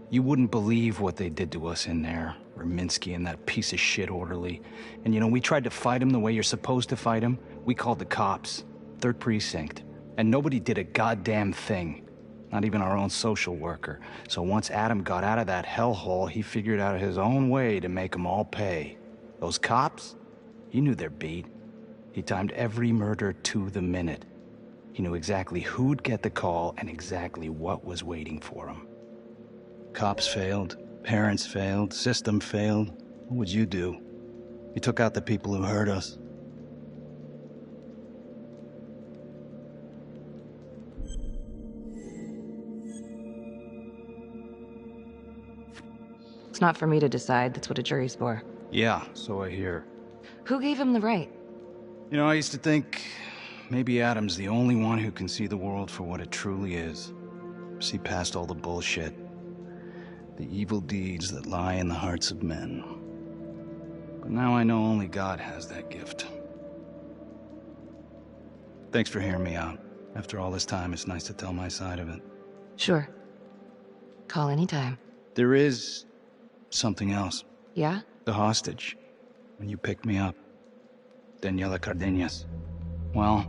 You wouldn't believe what they did to us in there. Raminsky and that piece of shit orderly. And you know, we tried to fight him the way you're supposed to fight him. We called the cops. 3rd Precinct. And nobody did a goddamn thing. Not even our own social worker. So once Adam got out of that hellhole, he figured out his own way to make them all pay. Those cops? He knew their beat. He timed every murder to the minute. He knew exactly who'd get the call and exactly what was waiting for him. Cops failed, parents failed, system failed. What would you do? You took out the people who hurt us. It's not for me to decide. That's what a jury's for. Yeah, so I hear. Who gave him the right? You know, I used to think maybe Adam's the only one who can see the world for what it truly is. See past all the bullshit. The evil deeds that lie in the hearts of men. But now I know only God has that gift. Thanks for hearing me out. After all this time, it's nice to tell my side of it. Sure. Call anytime. There is something else. Yeah? The hostage. When you picked me up. Daniela Cardenas. Well,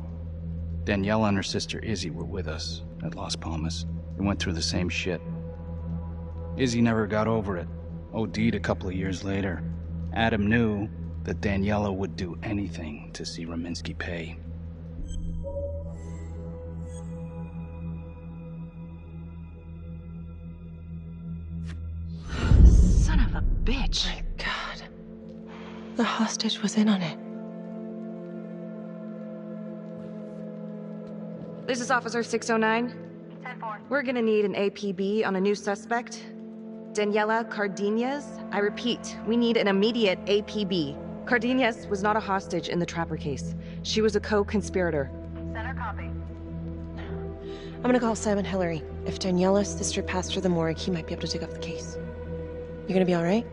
Daniela and her sister Izzy were with us at Las Palmas. We went through the same shit. Izzy never got over it. OD'd a couple of years later. Adam knew that Daniela would do anything to see Rominsky pay. Son of a bitch. My God. The hostage was in on it. This is Officer 609. 10-4. We're gonna need an APB on a new suspect. Daniela Cardenas. I repeat, we need an immediate APB. Cardenas was not a hostage in the Trapper case. She was a co-conspirator. Center copy. I'm gonna call Simon Hillary. If Daniela's sister passed through the morgue, he might be able to dig up the case. You gonna be all right?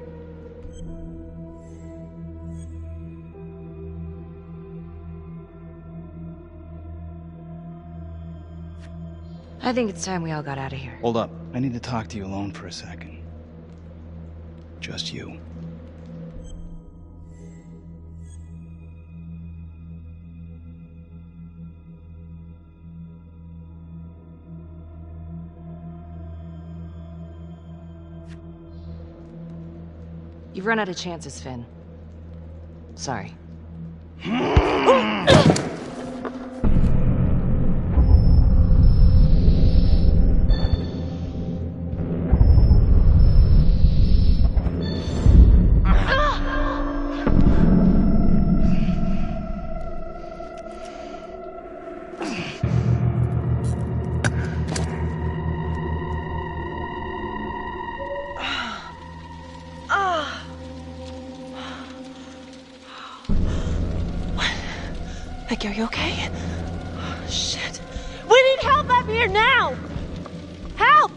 I think it's time we all got out of here. Hold up. I need to talk to you alone for a second. Just you. You've run out of chances, Finn. Sorry. Becky, are you okay? Oh, shit. We need help up here now! Help!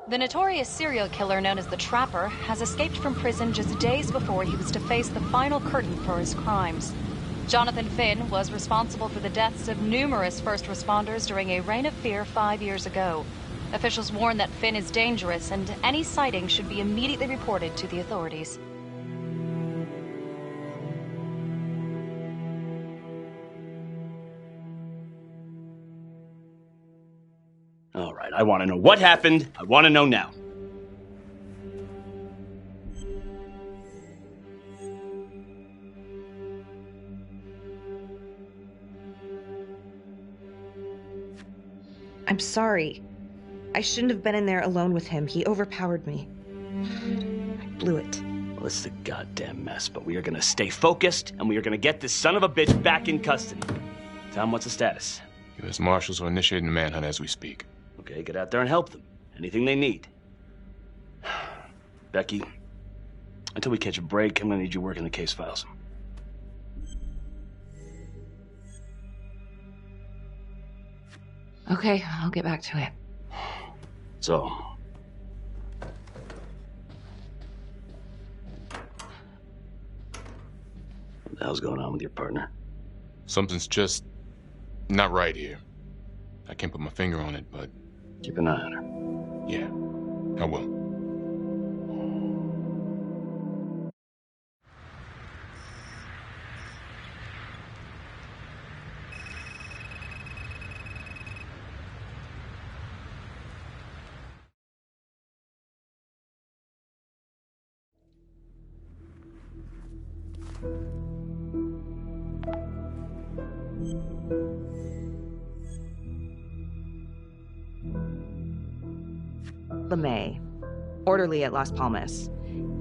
The notorious serial killer known as the Trapper has escaped from prison just days before he was to face the final curtain for his crimes. Jonathan Finn was responsible for the deaths of numerous first responders during a reign of fear 5 years ago. Officials warn that Finn is dangerous and any sighting should be immediately reported to the authorities. All right, I want to know what happened. I want to know now. I'm sorry. I shouldn't have been in there alone with him. He overpowered me. I blew it. Well, it's a goddamn mess, but we are gonna stay focused, and we are gonna get this son of a bitch back in custody. Tom, what's the status? U.S. Marshals are initiating a manhunt as we speak. Okay, get out there and help them. Anything they need. Becky, until we catch a break, I'm gonna need you working the case files. Okay, I'll get back to it. So, what the hell's going on with your partner? Something's just not right here. I can't put my finger on it, but... Keep an eye on her. Yeah, I will. LeMay, orderly at Las Palmas.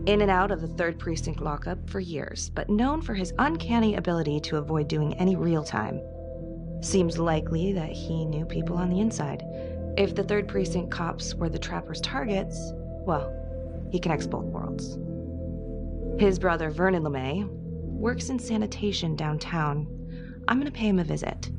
In and out of the 3rd Precinct lockup for years, but known for his uncanny ability to avoid doing any real time. Seems likely that he knew people on the inside. If the 3rd Precinct cops were the Trapper's targets, well, he connects both worlds. His brother, Vernon LeMay, works in sanitation downtown. I'm gonna pay him a visit.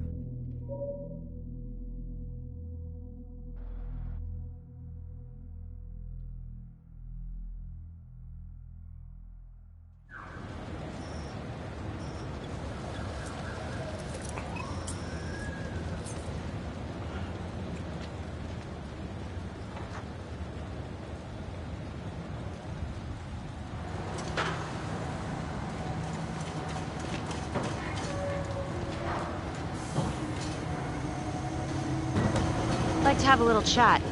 I'd like to have a little chat.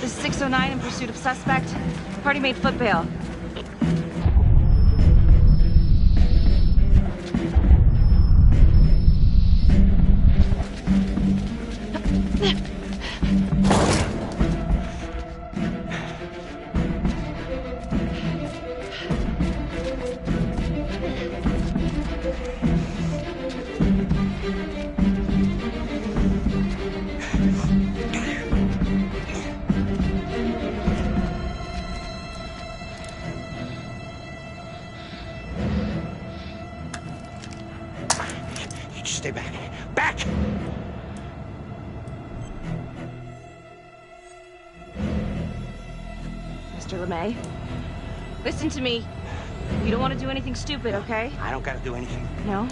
This is 609 in pursuit of suspect. Party made foot bail. Stay back. Back! Mr. LeMay, listen to me. You don't want to do anything stupid, okay? I don't gotta do anything. No.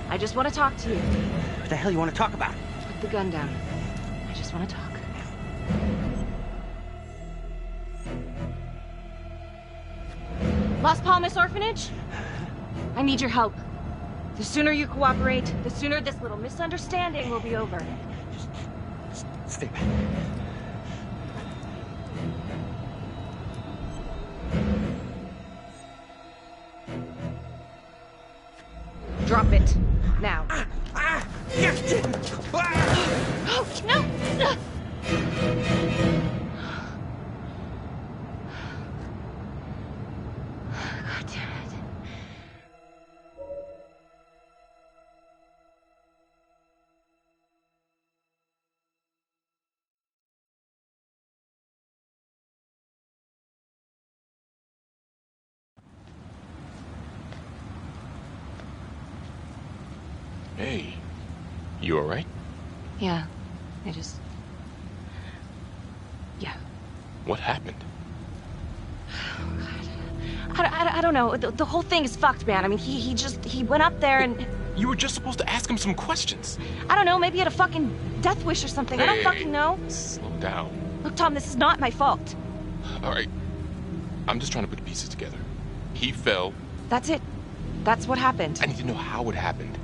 I just want to talk to you. What the hell you want to talk about? Put the gun down. I just want to talk. Las Palmas Orphanage? I need your help. The sooner you cooperate, the sooner this little misunderstanding will be over. Just stay back. Drop it. Now. Oh, no! God damn it. Hey, you alright? Yeah, I just... Yeah. What happened? I don't know. The whole thing is fucked, man. I mean, he went up there and... You were just supposed to ask him some questions. I don't know, maybe he had a fucking death wish or something. I don't fucking know. Slow down. Look, Tom, this is not my fault. Alright. I'm just trying to put the pieces together. He fell. That's it. That's what happened. I need to know how it happened.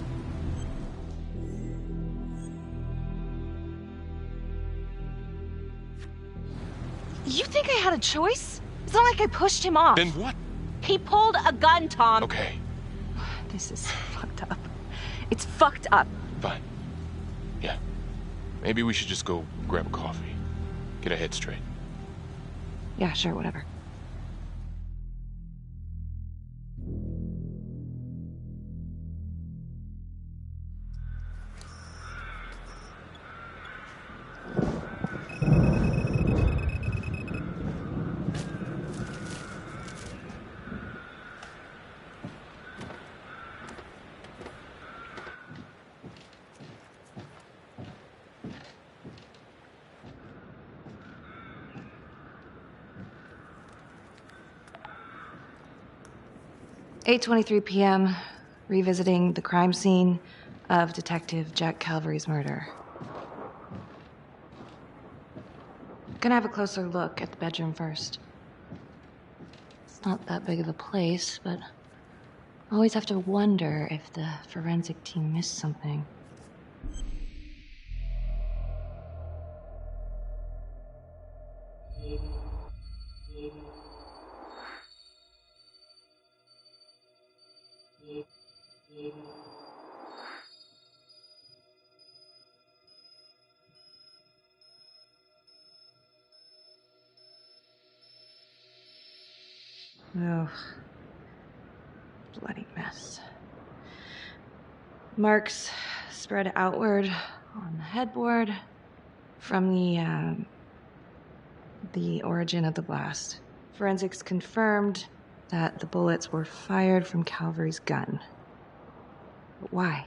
You think I had a choice? It's not like I pushed him off. Then what? He pulled a gun, Tom. Okay. This is fucked up. It's fucked up. Fine. Yeah. Maybe we should just go grab a coffee. Get our head straight. Yeah, sure, whatever. "8:23 p.m., revisiting the crime scene of Detective Jack Calvary's murder. Gonna have a closer look at the bedroom first. It's not that big of a place, but I always have to wonder if the forensic team missed something. Oh. Bloody mess. Marks spread outward on the headboard from the origin of the blast. Forensics confirmed that the bullets were fired from Calvary's gun. But why?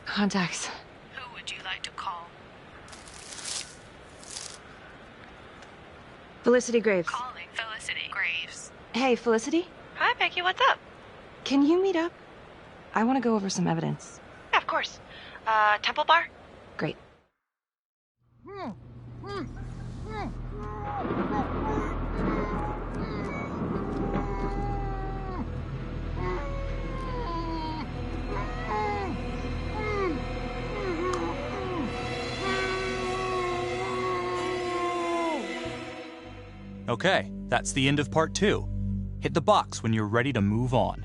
Contacts. Who would you like to call? Felicity Graves. Calling Felicity Graves. Hey, Felicity? Hi, Becky, what's up? Can you meet up? I want to go over some evidence. Yeah, of course. Temple Bar? Great. Okay, that's the end of part 2. Hit the box when you're ready to move on.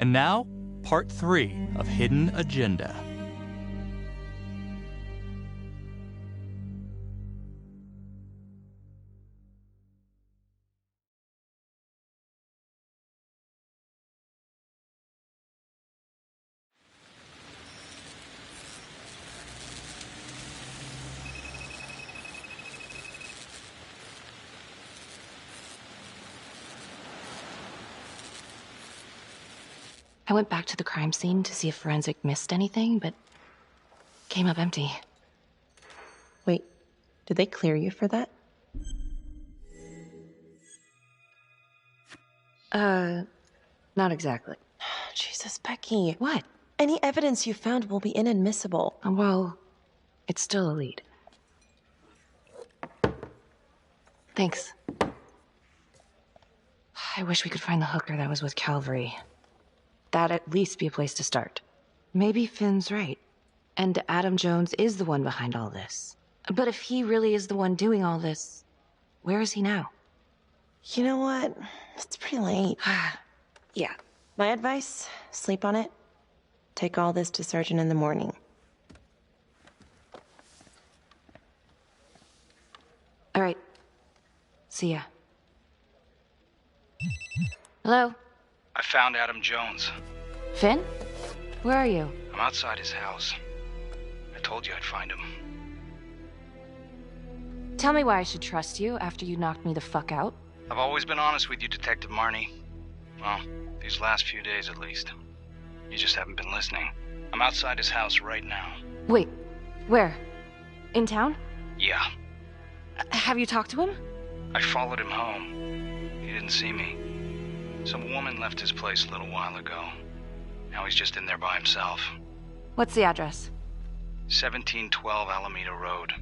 And now, part 3 of Hidden Agenda. I went back to the crime scene to see if Forensic missed anything, but came up empty. Wait, did they clear you for that? Not exactly. Jesus, Becky. What? Any evidence you found will be inadmissible. Well, it's still a lead. Thanks. I wish we could find the hooker that was with Calvary. That'd at least be a place to start. Maybe Finn's right, and Adam Jones is the one behind all this. But if he really is the one doing all this, where is he now? You know what? It's pretty late. Yeah. My advice, sleep on it. Take all this to Surgeon in the morning. All right. See ya. Hello? I found Adam Jones. Finn? Where are you? I'm outside his house. I told you I'd find him. Tell me why I should trust you after you knocked me the fuck out. I've always been honest with you, Detective Marnie. Well, these last few days at least. You just haven't been listening. I'm outside his house right now. Wait, where? In town? Yeah. Have you talked to him? I followed him home. He didn't see me. Some woman left his place a little while ago. Now he's just in there by himself. What's the address? 1712 Alameda Road.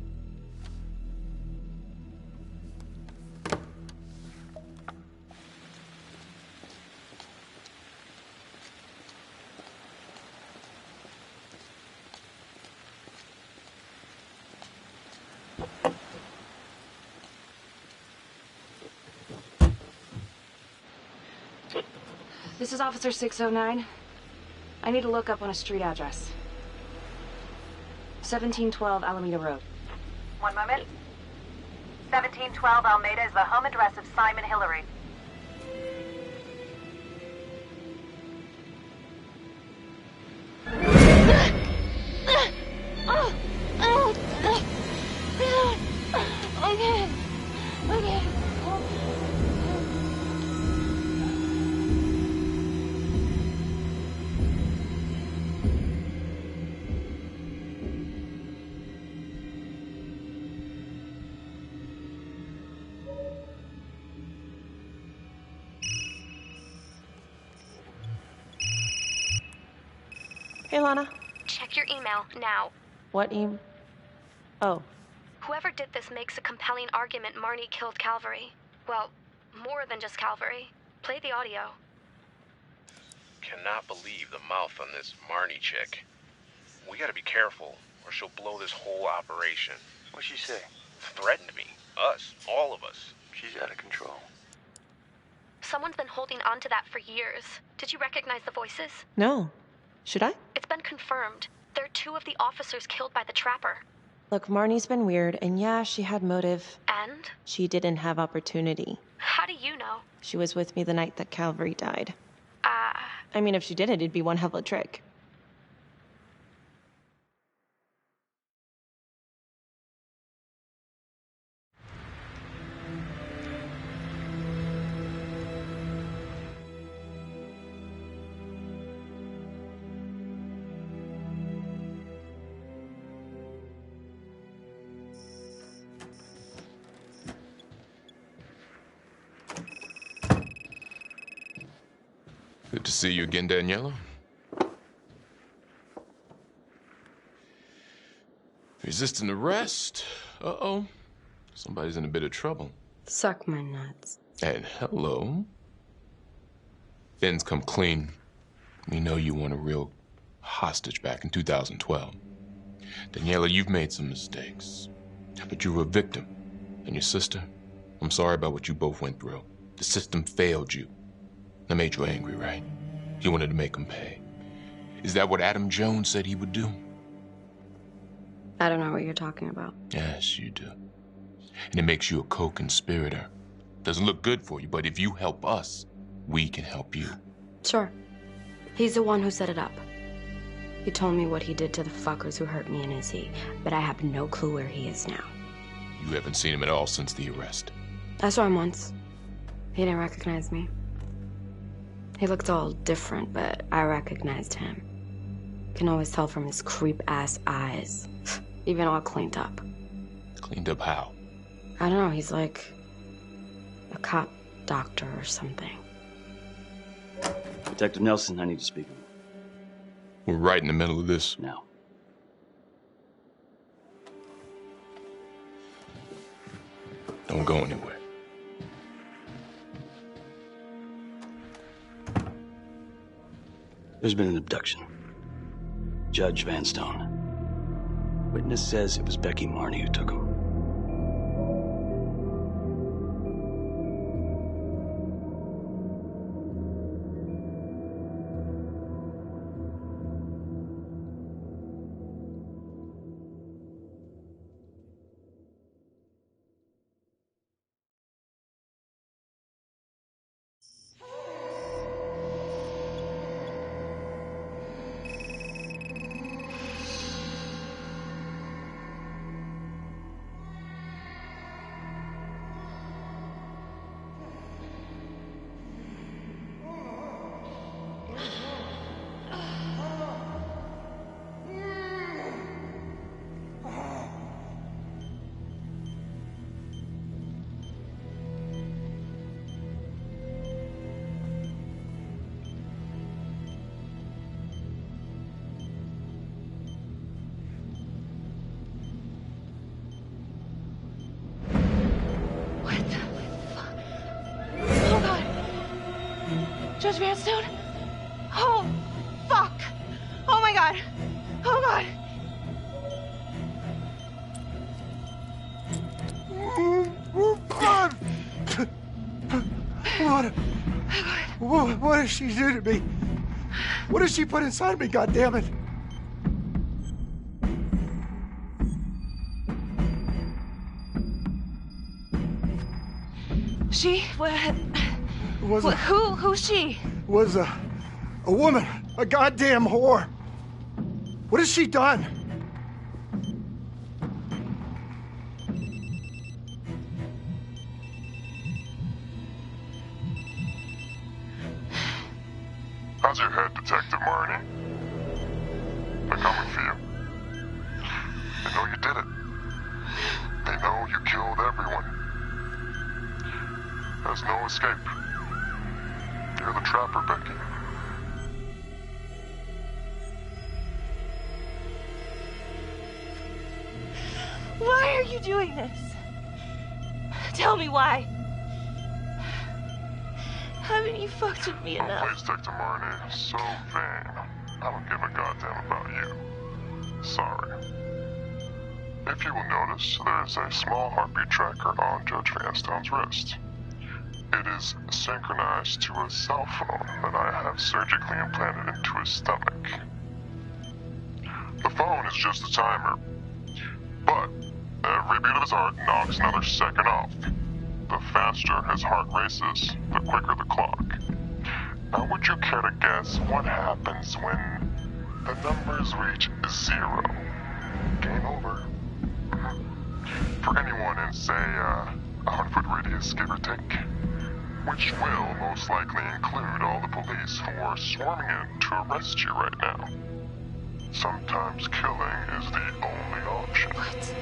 This is Officer 609. I need to look up on a street address. 1712 Alameda Road. One moment. 1712 Alameda is the home address of Simon Hillary. Okay. Hey, Lana. Check your email now. What Oh. Whoever did this makes a compelling argument Marnie killed Calvary. Well, more than just Calvary. Play the audio. Cannot believe the mouth on this Marnie chick. We gotta be careful, or she'll blow this whole operation. What'd she say? Threatened me. Us. All of us. She's out of control. Someone's been holding on to that for years. Did you recognize the voices? No. Should I? It's been confirmed. They're two of the officers killed by the trapper. Look, Marnie's been weird, and yeah, she had motive. And? She didn't have opportunity. How do you know? She was with me the night that Calvary died. I mean, if she did it, it'd be one hell of a trick. Good to see you again, Daniela. Resisting arrest? Uh-oh. Somebody's in a bit of trouble. Suck my nuts. And hello. Finn's come clean. We know you weren't a real hostage back in 2012. Daniela, you've made some mistakes. But you were a victim. And your sister, I'm sorry about what you both went through. The system failed you. That made you angry, right? You wanted to make him pay. Is that what Adam Jones said he would do? I don't know what you're talking about. Yes, you do. And it makes you a co-conspirator. Doesn't look good for you, but if you help us, we can help you. Sure. He's the one who set it up. He told me what he did to the fuckers who hurt me in Izzy, but I have no clue where he is now. You haven't seen him at all since the arrest. I saw him once. He didn't recognize me. He looked all different, but I recognized him. Can always tell from his creep-ass eyes. Even all cleaned up. Cleaned up how? I don't know, he's like a cop doctor or something. Detective Nelson, I need to speak with you. We're right in the middle of this. Now. Don't go anywhere. There's been an abduction. Judge Vanstone. Witness says it was Becky Marnie who took him. Judge Vanstone? Oh, fuck! Oh my god! Oh god! What did she do to me? What did she put inside me, goddammit? She? Who's she? Was a woman, a goddamn whore. What has she done? How's your head, Detective Marnie? They're coming for you. They know you did it. They know you killed everyone. There's no escape. You're the trapper, Becky. Why are you doing this? Tell me why. Haven't you fucked with me enough? Please, Detective Marnie. So vain. I don't give a goddamn about you. Sorry. If you will notice, there is a small heartbeat tracker on Judge Vanstone's wrist. It is synchronized to a cell phone that I have surgically implanted into his stomach. The phone is just a timer, but every beat of his heart knocks another second off. The faster his heart races, the quicker the clock. Now, would you care to guess what happens when the numbers reach 0? Game over. For anyone in, say, a 100-foot radius, give or take, which will most likely include all the police who are swarming in to arrest you right now. Sometimes killing is the only option. What?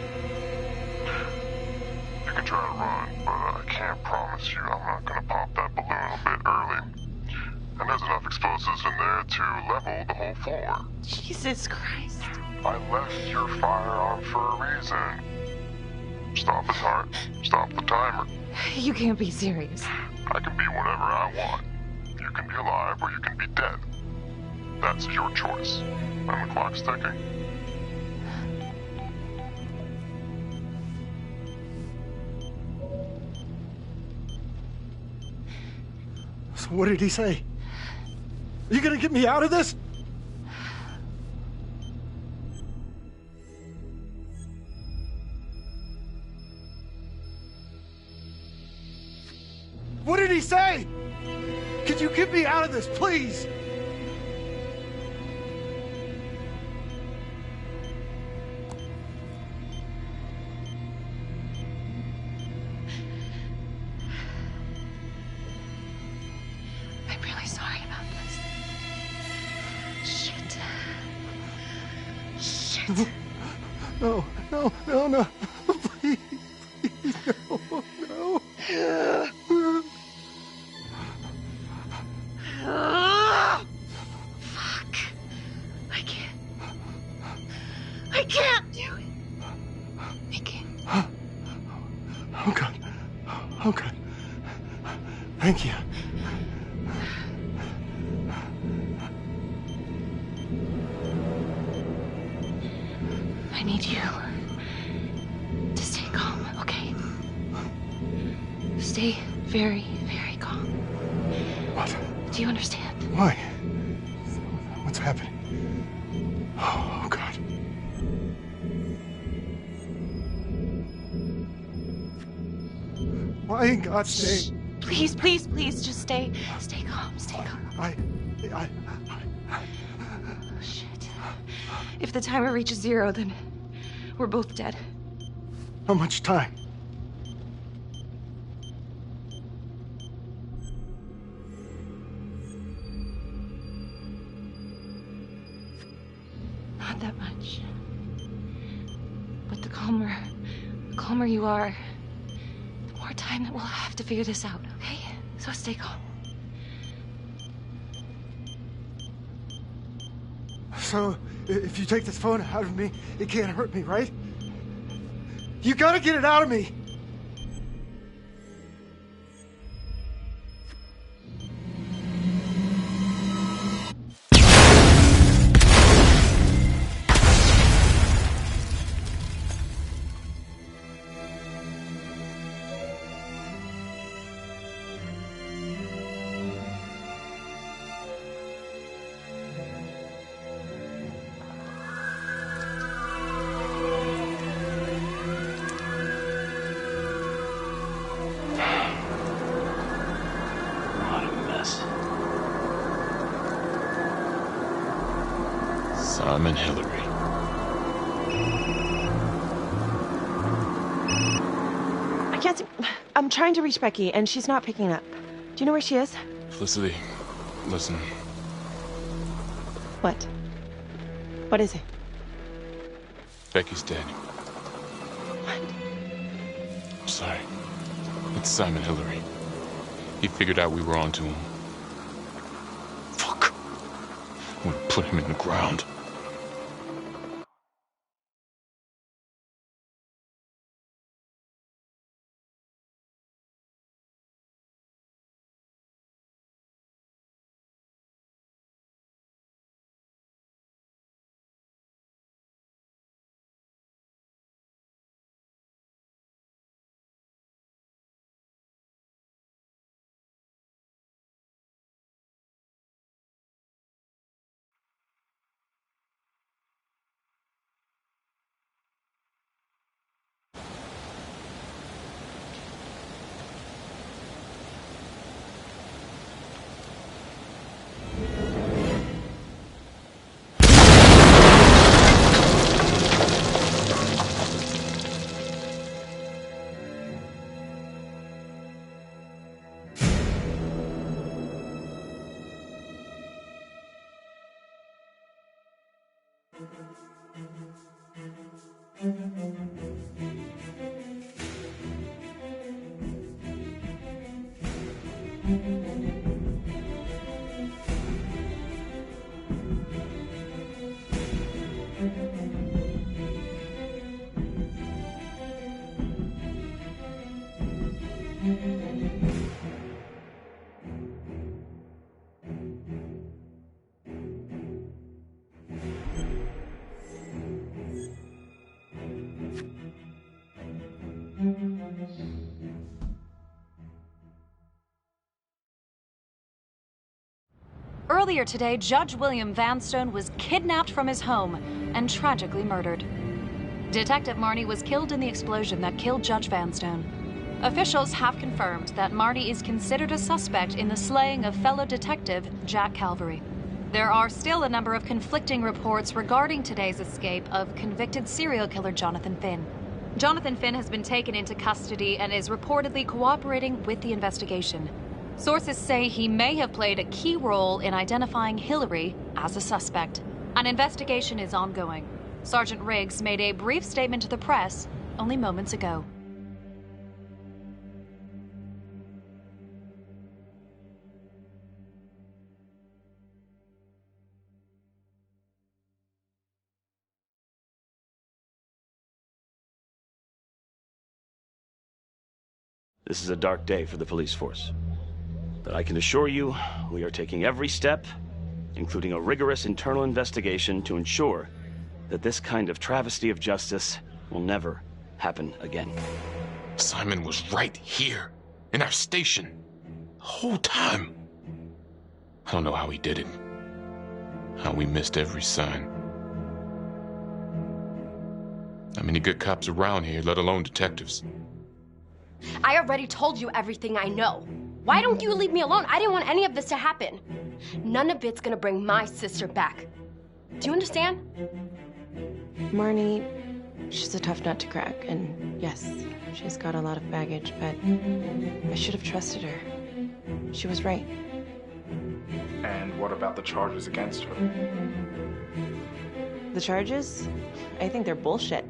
You can try to run, but I can't promise you I'm not gonna pop that balloon a bit early. And there's enough explosives in there to level the whole floor. Jesus Christ. I left your firearm for a reason. Stop his heart. Stop the timer. You can't be serious. I can be whatever I want. You can be alive or you can be dead. That's your choice. And the clock's ticking. So what did he say? Are you gonna get me out of this? What did he say? Could you get me out of this, please? I'm really sorry about this. Shit. Shit. No, no, no, no. Please, please, no, no. Fuck. I can't do it. I can't. Oh, God. Oh, God. Thank you. need you to stay calm, okay? Stay very, very calm. What? Do you understand? Why? What's happening? Oh, God. Why in God's name? Please, please, please, just stay calm, stay calm. I... Oh, shit. If the timer reaches 0, then we're both dead. How much time? Not that much. But the calmer you are, the more time that we'll have to figure this out, okay? So stay calm. So, if you take this phone out of me, it can't hurt me, right? You gotta get it out of me! Simon Hillary. I can't see. I'm trying to reach Becky, and she's not picking up. Do you know where she is? Felicity, listen. What? What is it? Becky's dead. What? I'm sorry. It's Simon Hillary. He figured out we were onto him. Fuck. I'm gonna put him in the ground. Earlier today, Judge William Vanstone was kidnapped from his home and tragically murdered. Detective Marnie was killed in the explosion that killed Judge Vanstone. Officials have confirmed that Marnie is considered a suspect in the slaying of fellow detective Jack Calvary. There are still a number of conflicting reports regarding today's escape of convicted serial killer Jonathan Finn. Jonathan Finn has been taken into custody and is reportedly cooperating with the investigation. Sources say he may have played a key role in identifying Hillary as a suspect. An investigation is ongoing. Sergeant Riggs made a brief statement to the press only moments ago. This is a dark day for the police force. But I can assure you, we are taking every step, including a rigorous internal investigation, to ensure that this kind of travesty of justice will never happen again. Simon was right here, in our station, the whole time. I don't know how he did it. How we missed every sign. Not many good cops around here, let alone detectives. I already told you everything I know. Why don't you leave me alone? I didn't want any of this to happen. None of it's gonna bring my sister back. Do you understand? Marnie, she's a tough nut to crack, and yes, she's got a lot of baggage, but I should have trusted her. She was right. And what about the charges against her? The charges? I think they're bullshit.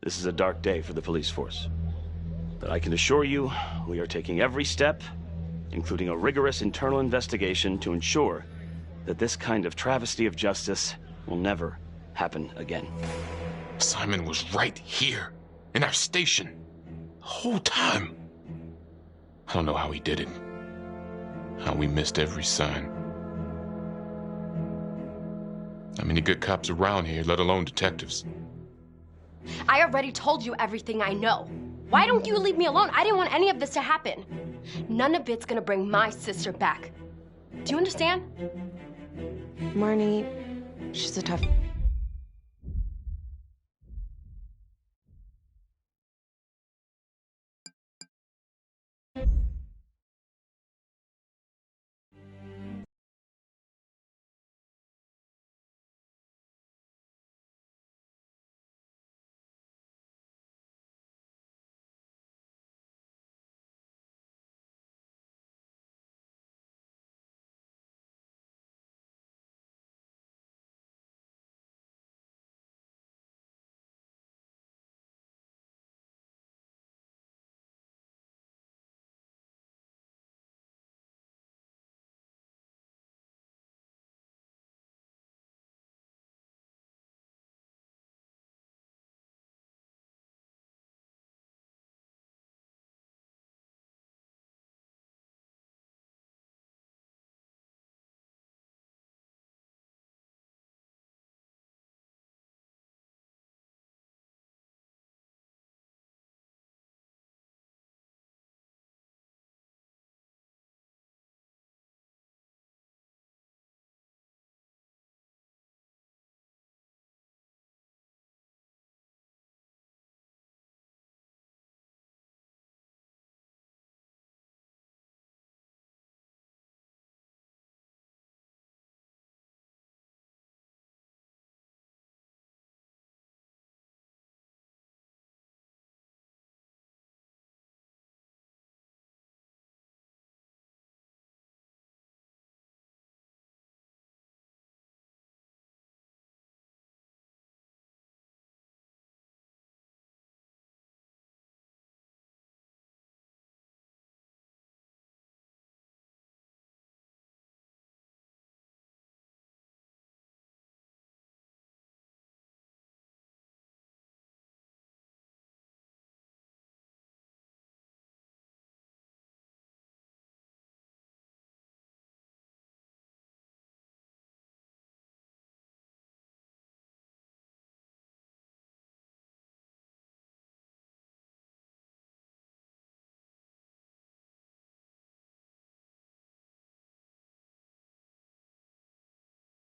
This is a dark day for the police force. But I can assure you, we are taking every step, including a rigorous internal investigation, to ensure that this kind of travesty of justice will never happen again. Simon was right here, in our station, the whole time. I don't know how he did it. How we missed every sign. How many good cops around here, let alone detectives? I already told you everything I know. Why don't you leave me alone? I didn't want any of this to happen. None of it's gonna bring my sister back. Do you understand? Marnie, she's a tough